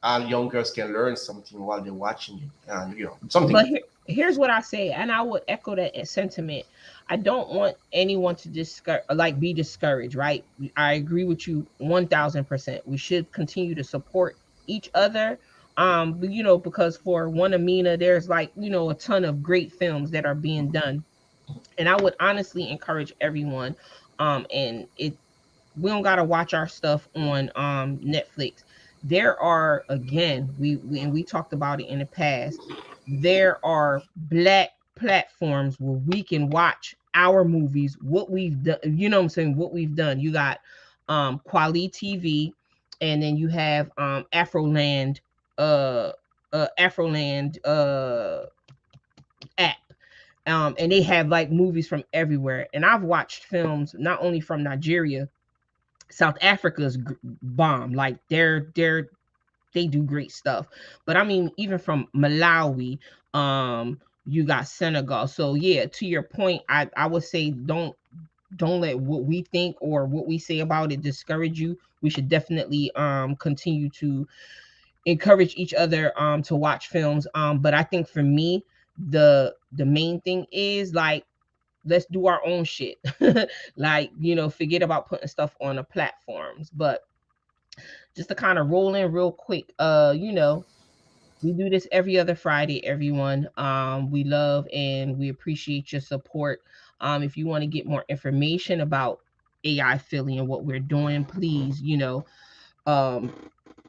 our young girls can learn something while they're watching it, and you know, something. But here's what I say, and I would echo that sentiment. I don't want anyone to be discouraged, right? I agree with you 1000%. We should continue to support each other. You know, because for one Amina, there's like, you know, a ton of great films that are being done. And I would honestly encourage everyone. And we don't gotta watch our stuff on Netflix. There are, again, we talked about it in the past. There are black platforms where we can watch our movies, what we've done, you know what I'm saying, what we've done. You got Quali TV, and then you have Afroland Afroland app. And they have like movies from everywhere. And I've watched films not only from Nigeria. South Africa's bomb. Like they do great stuff. But I mean, even from Malawi, you got Senegal. So yeah, to your point, I would say don't let what we think or what we say about it discourage you. We should definitely continue to encourage each other to watch films. But I think for me, the main thing is like, let's do our own shit. Like, you know, forget about putting stuff on the platforms. But just to kind of roll in real quick, you know, we do this every other Friday, everyone. We love and we appreciate your support. If you want to get more information about AI Philly and what we're doing, please, you know,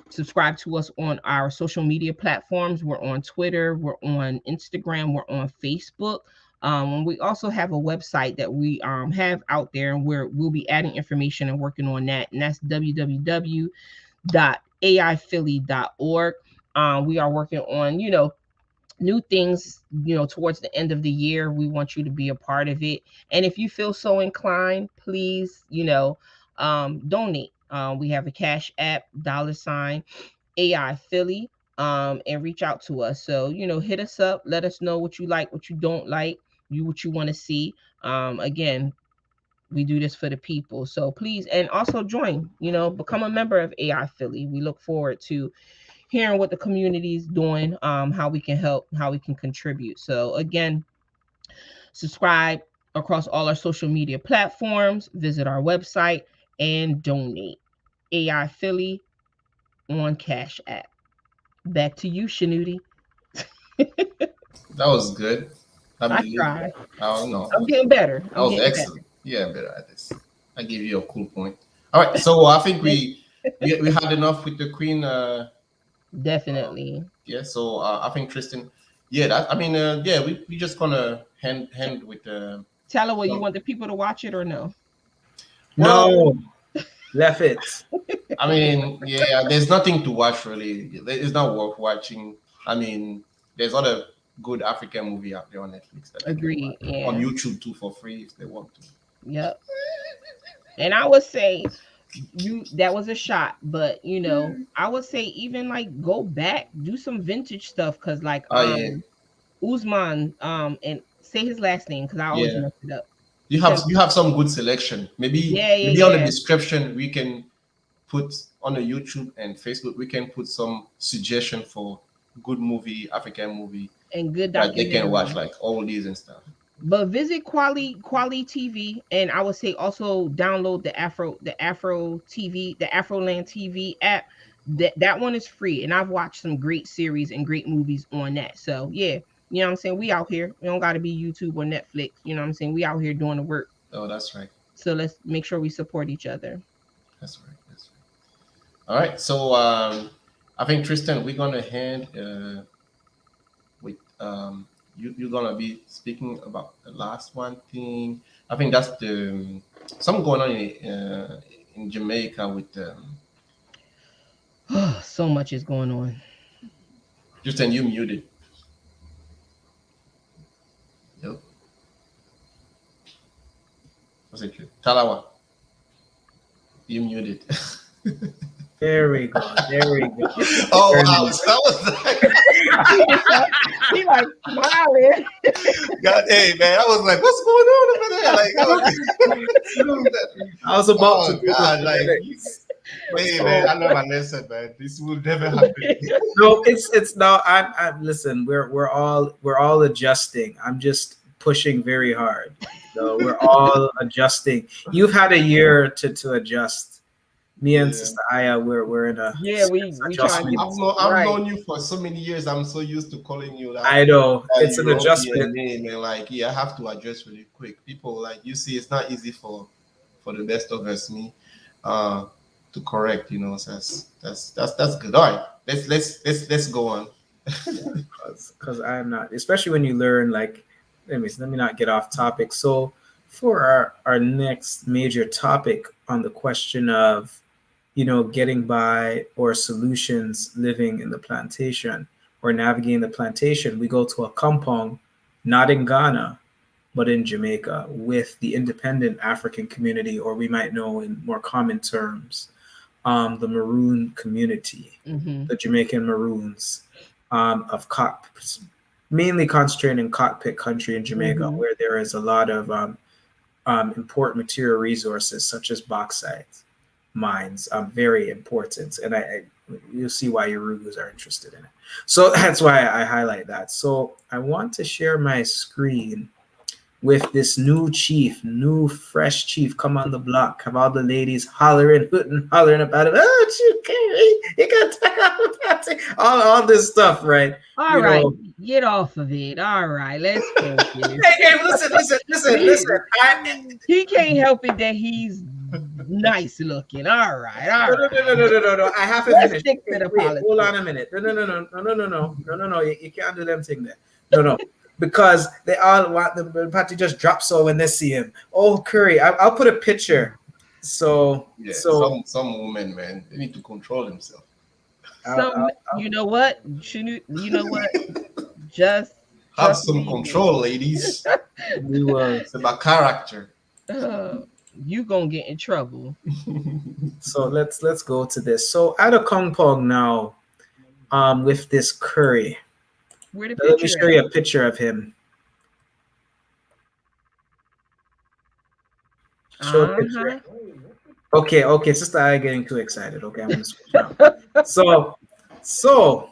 subscribe to us on our social media platforms. We're on Twitter, we're on Instagram, we're on Facebook. And we also have a website that we have out there, and we'll be adding information and working on that. And that's www.aiphilly.org. We are working on, you know, new things, you know, towards the end of the year. We want you to be a part of it. And if you feel so inclined, please, you know, donate. We have a Cash App, $ AI Philly, and reach out to us. So, you know, hit us up, let us know what you like, what you don't like, what you want to see. Again, we do this for the people. So please, and also join, you know, become a member of AI Philly. We look forward to hearing what the community is doing, how we can help, how we can contribute. So again, subscribe across all our social media platforms, visit our website, and donate. AI Philly on Cash App. Back to you, Shanuti. That was good. I tried. I don't know. I'm getting better. That was excellent. Yeah, I'm better at this. I give you a cool point. All right, so I think we had enough with the Queen. Definitely. Yeah, so I think Tristan. Yeah, that I mean, yeah, we just gonna hand with the. Tell her what you want the people to watch it or no. No, left it. I mean, yeah, there's nothing to watch really. It's not worth watching. I mean, there's other good African movie out there on Netflix. Agree. Yeah. On YouTube too for free if they want to. Yep. And I would say that was a shot, but you know, I would say even like go back, do some vintage stuff, because like Usman, and say his last name because I always mess it up. You have some good selection. Maybe on the description we can put on the YouTube and Facebook, we can put some suggestion for good movie, African movie, and good that they can watch, like all these and stuff. But visit Quali TV, and I would say also download the Afro TV, the Afroland TV app. That one is free, and I've watched some great series and great movies on that. So yeah, you know what I'm saying? We out here. We don't got to be YouTube or Netflix. You know what I'm saying? We out here doing the work. Oh, that's right. So let's make sure we support each other. That's right. That's right. All right. So I think Tristan, we're gonna hand with you're gonna be speaking about the last one thing. I think that's the something going on in Jamaica with so much is going on. Tristan, you muted. Yep. What's it? Talawa, you muted. There we go. Oh wow, that was like, he like smiling. God, hey man, I was like, what's going on over there? Like, I was about oh to. God, like, hey man, I know my lesson, man. This will never happen. No, it's now. I'm listen. We're all adjusting. I'm just pushing very hard. So we're all adjusting. You've had a year to adjust. Me and Sister Aya, we're in a we trying to I've known you for so many years. I'm so used to calling you that. I know it's an adjustment. Name and like, I have to address really quick. People, like, you see, it's not easy for the best of us, me, to correct. So that's good. All right, let's go on. Because I'm not, especially when you learn, like, let me not get off topic. So for our next major topic on the question of getting by or solutions living in the plantation or navigating the plantation, we go to a compound, not in Ghana, but in Jamaica, with the independent African community, or we might know in more common terms, the Maroon community, the Jamaican Maroons, mainly concentrated in cockpit country in Jamaica, where there is a lot of important material resources such as bauxite mines, very important, and you'll see why Yorugas are interested in it. So that's why I highlight that. So I want to share my screen with this new fresh chief come on the block. Have all the ladies hollering about it. Oh, you got to all this stuff, right? All right, get off of it. All right, let's go. Hey, listen. He can't help it that he's nice looking. All right. No. I have to finish. Stick to the politics. Hold on a minute. No. You can't do them thing there. No. Because they all want the party just drop so when they see him. Oh, Curry, I'll put a picture. So some women, man, they need to control themselves. So you know what? Just have some control, ladies. It's about character. You gonna get in trouble. So let's go to this. So at a Kongpong now, with this Curry. Let me show you a picture of him. Show a picture. Okay, Sister I getting too excited. Okay, I'm gonna switch out. So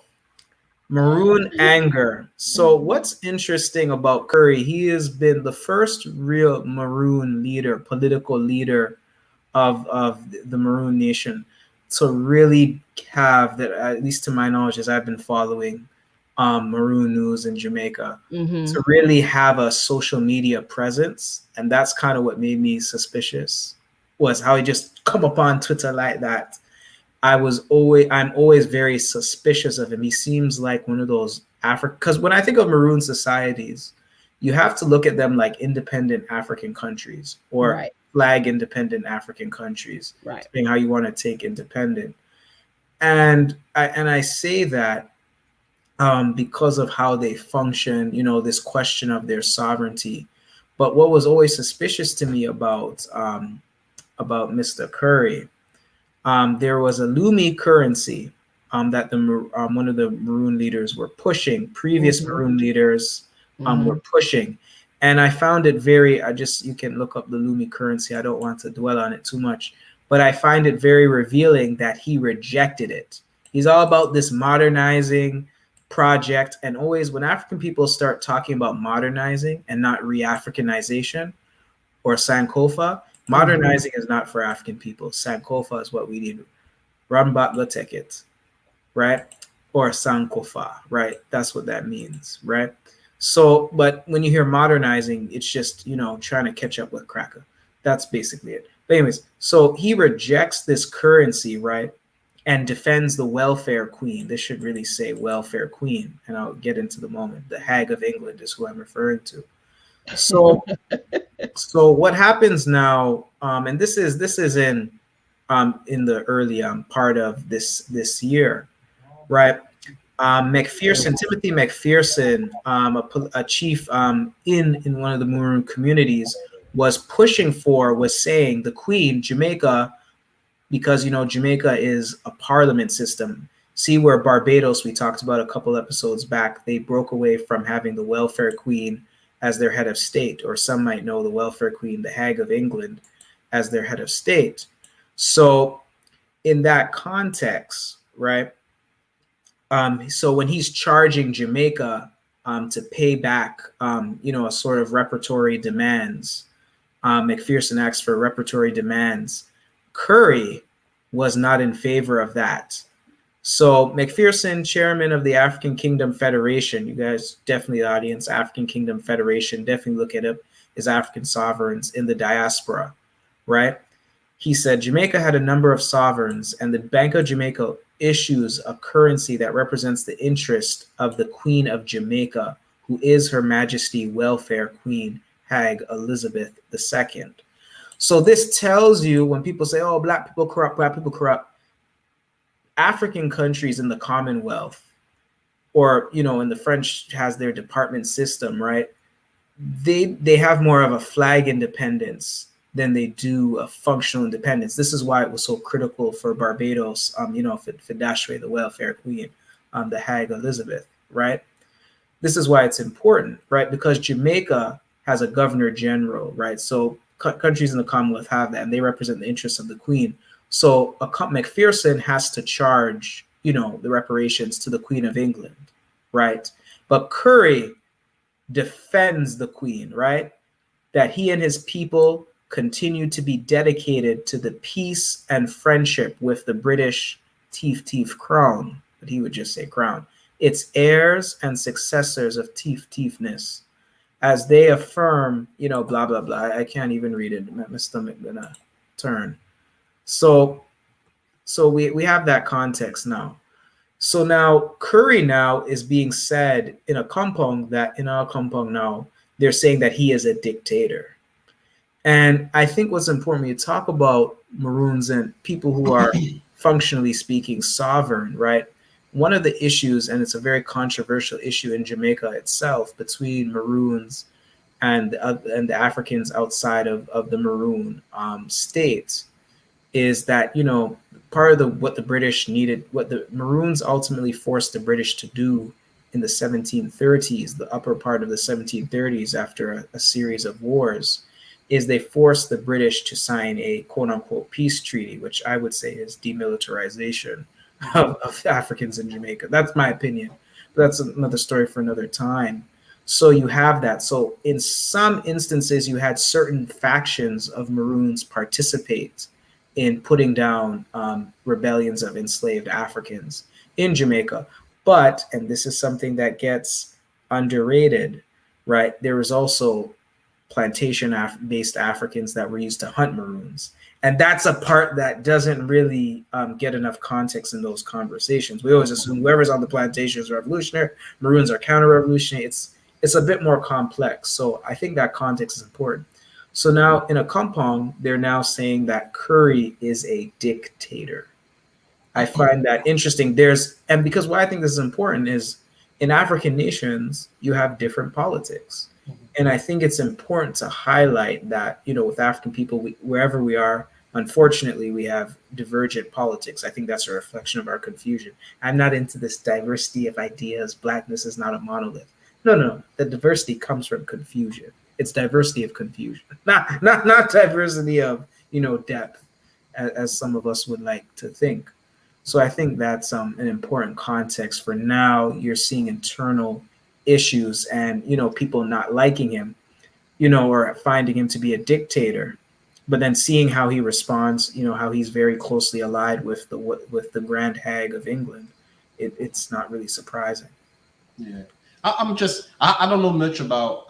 Maroon anger. So what's interesting about Curry, he has been the first real Maroon leader, political leader of the Maroon nation to really have that, at least to my knowledge, as I've been following Maroon news in Jamaica, to really have a social media presence. And that's kind of what made me suspicious, was how he just come upon Twitter like that. I'm always very suspicious of him. He seems like one of those because when I think of Maroon societies, you have to look at them like independent African countries or flag independent African countries, depending how you want to take independent. And I say that because of how they function, this question of their sovereignty. But what was always suspicious to me about Mr. Curry, there was a Lumi currency that one of the Maroon leaders were pushing. Previous Maroon leaders were pushing, and I found it you can look up the Lumi currency. I don't want to dwell on it too much, but I find it very revealing that he rejected it. He's all about this modernizing project, and always when African people start talking about modernizing and not re-Africanization or Sankofa, modernizing is not for African people. Sankofa is what we need. Rambat go take it, right? Or Sankofa, right? That's what that means, right? So, but when you hear modernizing, it's just, trying to catch up with Cracker. That's basically it. But anyways, so he rejects this currency, right? And defends the welfare queen. This should really say welfare queen. And I'll get into the moment. The Hag of England is who I'm referring to. So what happens now, and this is in the early part of this year, right? Timothy McPherson, a chief in one of the Maroon communities, was pushing for was saying the Queen, Jamaica, because Jamaica is a parliament system. See where Barbados, we talked about a couple episodes back, they broke away from having the welfare queen as their head of state, or some might know the welfare queen, the Hag of England, as their head of state. So in that context, right? So when he's charging Jamaica to pay back, a sort of repertory demands, McPherson asked for repertory demands. Curry was not in favor of that. So McPherson, chairman of the African Kingdom Federation, you guys definitely, the audience, African Kingdom Federation, definitely look at it as African sovereigns in the diaspora, right? He said Jamaica had a number of sovereigns, and the Bank of Jamaica issues a currency that represents the interest of the Queen of Jamaica, who is Her Majesty Welfare Queen Hag Elizabeth II. So this tells you, when people say, oh, black people corrupt, African countries in the Commonwealth, or, in the French has their department system, right? They have more of a flag independence than they do a functional independence. This is why it was so critical for Barbados, for Dashway, the welfare queen, the Hag Elizabeth, right? This is why it's important, right? Because Jamaica has a governor general, right? So countries in the Commonwealth have that, and they represent the interests of the Queen. So McPherson has to charge, the reparations to the Queen of England, right? But Curry defends the Queen, right? That he and his people continue to be dedicated to the peace and friendship with the British Teef Crown, but he would just say Crown, its heirs and successors of Teefness, as they affirm, blah, blah, blah. I can't even read it. My stomach gonna turn. So we have that context now. So now Curry now is being said in our compound now, they're saying that he is a dictator. And I think what's important when you talk about Maroons and people who are functionally speaking sovereign, right? One of the issues, and it's a very controversial issue in Jamaica itself, between Maroons and the Africans outside of the Maroon states, is that, part of what the British needed, what the Maroons ultimately forced the British to do in the 1730s, the upper part of the 1730s, after a series of wars, is they forced the British to sign a quote-unquote peace treaty, which I would say is demilitarization of Africans in Jamaica. That's my opinion. But that's another story for another time. So you have that. So in some instances, you had certain factions of Maroons participate in putting down rebellions of enslaved Africans in Jamaica. But, and this is something that gets underrated, right? There was also plantation-based Africans that were used to hunt Maroons. And that's a part that doesn't really get enough context in those conversations. We always assume whoever's on the plantation is revolutionary, Maroons are counter-revolutionary. It's a bit more complex. So I think that context is important. So now in a compound, they're now saying that Curry is a dictator. I find that interesting. And because why I think this is important is in African nations, you have different politics. And I think it's important to highlight that, with African people, wherever we are, unfortunately, we have divergent politics. I think that's a reflection of our confusion. I'm not into this diversity of ideas. Blackness is not a monolith. No. The diversity comes from confusion. It's diversity of confusion, not diversity of, depth, as some of us would like to think. So I think that's an important context for now. You're seeing internal issues and, people not liking him, or finding him to be a dictator, but then seeing how he responds, how he's very closely allied with the Grand Hag of England. It's not really surprising. Yeah. I don't know much about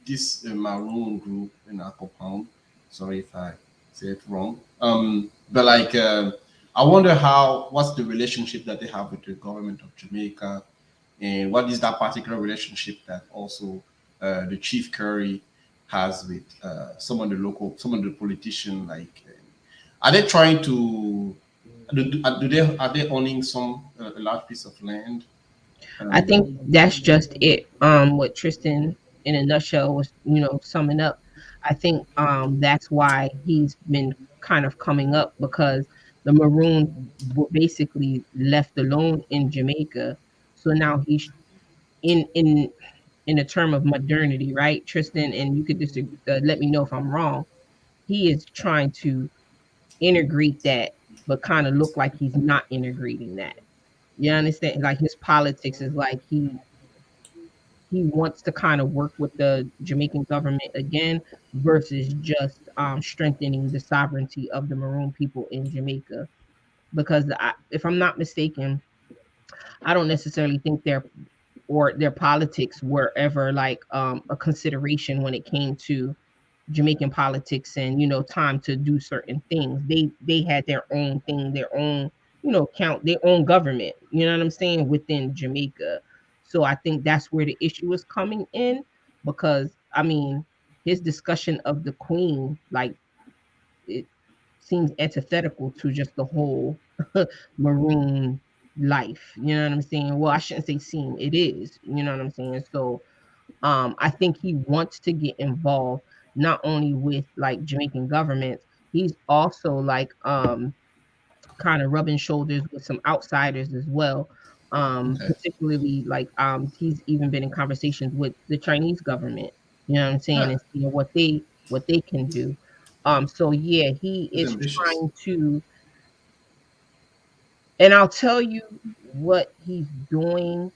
this Maroon group in our compound. Sorry if I say it wrong. But I wonder what's the relationship that they have with the government of Jamaica, and what is that particular relationship that also the Chief Curry has with some of the politicians? Are they trying to? Are they owning a large piece of land? I think that's just it. What Tristan, in a nutshell, was summing up. I think that's why he's been kind of coming up, because the Maroons were basically left alone in Jamaica. So now he's in a term of modernity, right, Tristan? And you could just let me know if I'm wrong. He is trying to integrate that, but kind of look like he's not integrating that. You understand? Like his politics is like he wants to kind of work with the Jamaican government again versus just strengthening the sovereignty of the Maroon people in Jamaica. Because if I'm not mistaken, I don't necessarily think their politics were ever like a consideration when it came to Jamaican politics and time to do certain things. They had their own thing, their own count, their own government. You know what I'm saying, within Jamaica. So I think that's where the issue is coming in, because I mean his discussion of the Queen, like, it seems antithetical to just the whole Maroon life. You know what I'm saying? Well, I shouldn't say seem, it is. You know what I'm saying? So I think he wants to get involved not only with like Jamaican governments, he's also like kind of rubbing shoulders with some outsiders as well. Okay. Particularly like he's even been in conversations with the Chinese government, you know what I'm saying, and seeing what they can do. So yeah, he He's is ambitious. trying to, and I'll tell you what he's doing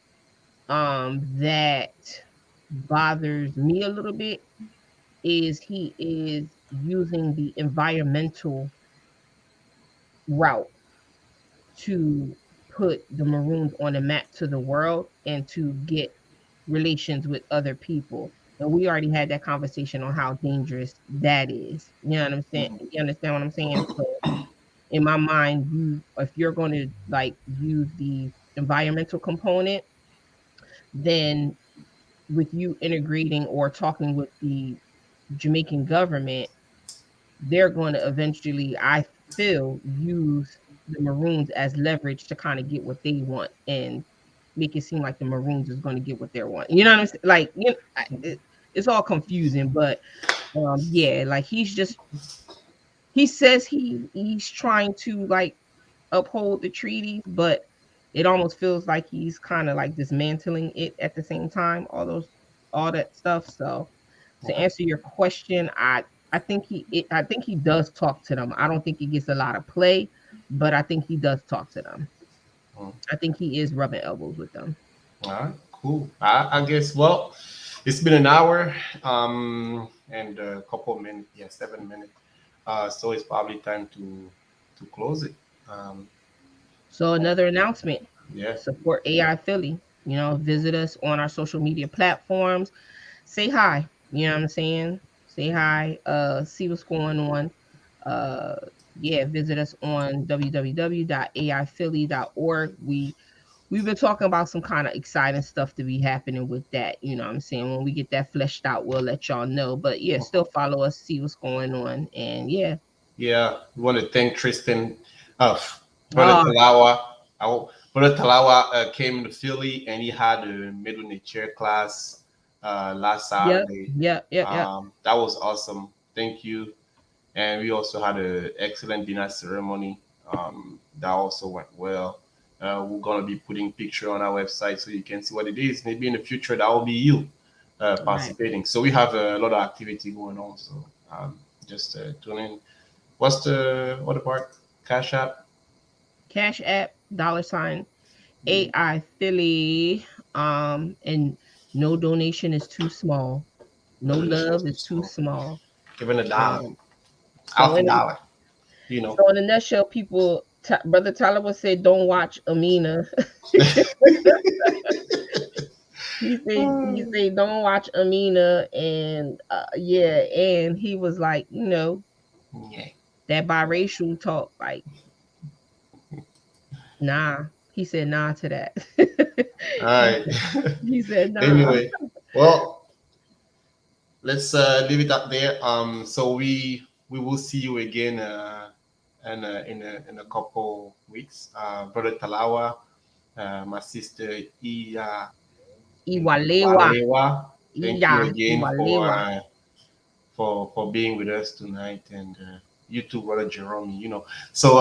that bothers me a little bit, is he is using the environmental route to put the Maroons on a map to the world and to get relations with other people. And we already had that conversation on how dangerous that is. You know what I'm saying? You understand what I'm saying? So in my mind, if you're going to like use the environmental component, then with you integrating or talking with the Jamaican government, they're going to eventually, I feel, use the Maroons as leverage to kind of get what they want and make it seem like the Maroons is going to get what they want. You know what I'm saying? Like, it's all confusing, but yeah, like he says he's trying to like uphold the treaties, but it almost feels like he's kind of like dismantling it at the same time, all that stuff. So to answer your question, I think I think he does talk to them. I don't think he gets a lot of play, but I think he does talk to them. I think he is rubbing elbows with them. All right, cool. I guess, well, it's been an hour and a couple of minutes, yeah, 7 minutes. So it's probably time to close it. Um, So another announcement: yeah, support AI Philly. Visit us on our social media platforms. Say hi. You know what I'm saying? Say hi. See what's going on. Uh, yeah, visit us on www.aiphilly.org. We've been talking about some kind of exciting stuff to be happening with that. You know what I'm saying? When we get that fleshed out, we'll let y'all know. But yeah, still follow us, see what's going on. And yeah. yeah. We want to thank Tristan, uh, Brother Oh, Talawa. Brother Talawa came to Philly and he had a middle nature class last yep, Saturday. yep, yep, yep. That was awesome. Thank you. And we also had an excellent dinner ceremony that also went well. We're gonna be putting picture on our website so you can see what it is. Maybe in the future that will be you Right. participating. So we have a lot of activity going on. So just tune in. What's the what part? Cash App. Cash App, $ AI Philly. And no donation is too small. No Donations love too is too small. small. Even $1, Um, so half a in a, dollar. You know. so in a nutshell, people, Brother Tyler would say, don't watch Amina. He said don't watch Amina, and yeah, and he was like, Yeah. that biracial talk, like, nah. He said nah to that. All right. he said nah. Anyway, well, let's leave it up there. So we will see you again in a couple weeks. Brother Talawa, my sister Iwalewa. Walewa. Thank you Yeah, again Iwalewa. for being with us tonight, and you too, Brother Jerome. So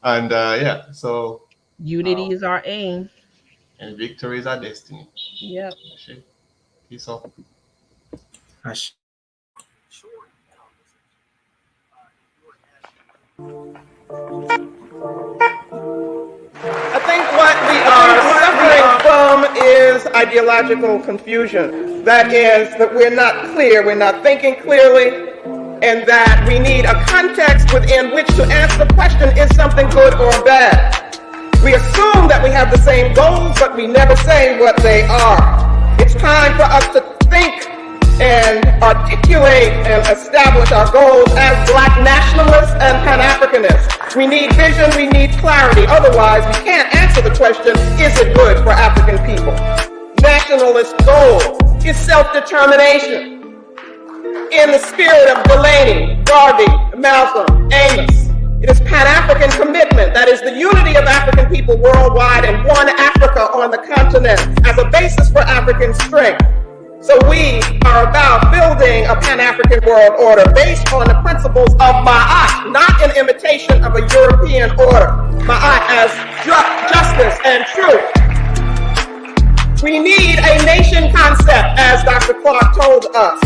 and yeah, so unity is our aim, and victory is our destiny. Yep. Peace out. I think what we are suffering from is ideological confusion. That is, that we're not clear, we're not thinking clearly, and that we need a context within which to answer the question, is something good or bad? We assume that we have the same goals, but we never say what they are. It's time for us to think and articulate and establish our goals as Black nationalists and Pan-Africanists. We need vision, we need clarity. Otherwise, we can't answer the question, is it good for African people? Nationalist goal is self-determination. In the spirit of Delaney, Garvey, Malcolm, Amos, it is Pan-African commitment, that is the unity of African people worldwide and one Africa on the continent as a basis for African strength. So we are about building a Pan-African world order based on the principles of Ma'at, not in imitation of a European order. Ma'at as justice and truth. We need a nation concept, as Dr. Clark told us.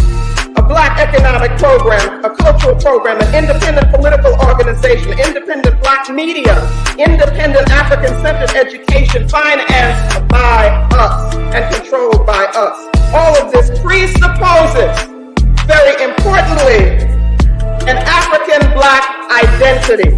A Black economic program, a cultural program, an independent political organization, independent Black media, independent African-centered education financed by us and controlled by us. All of this presupposes, very importantly, an African Black identity.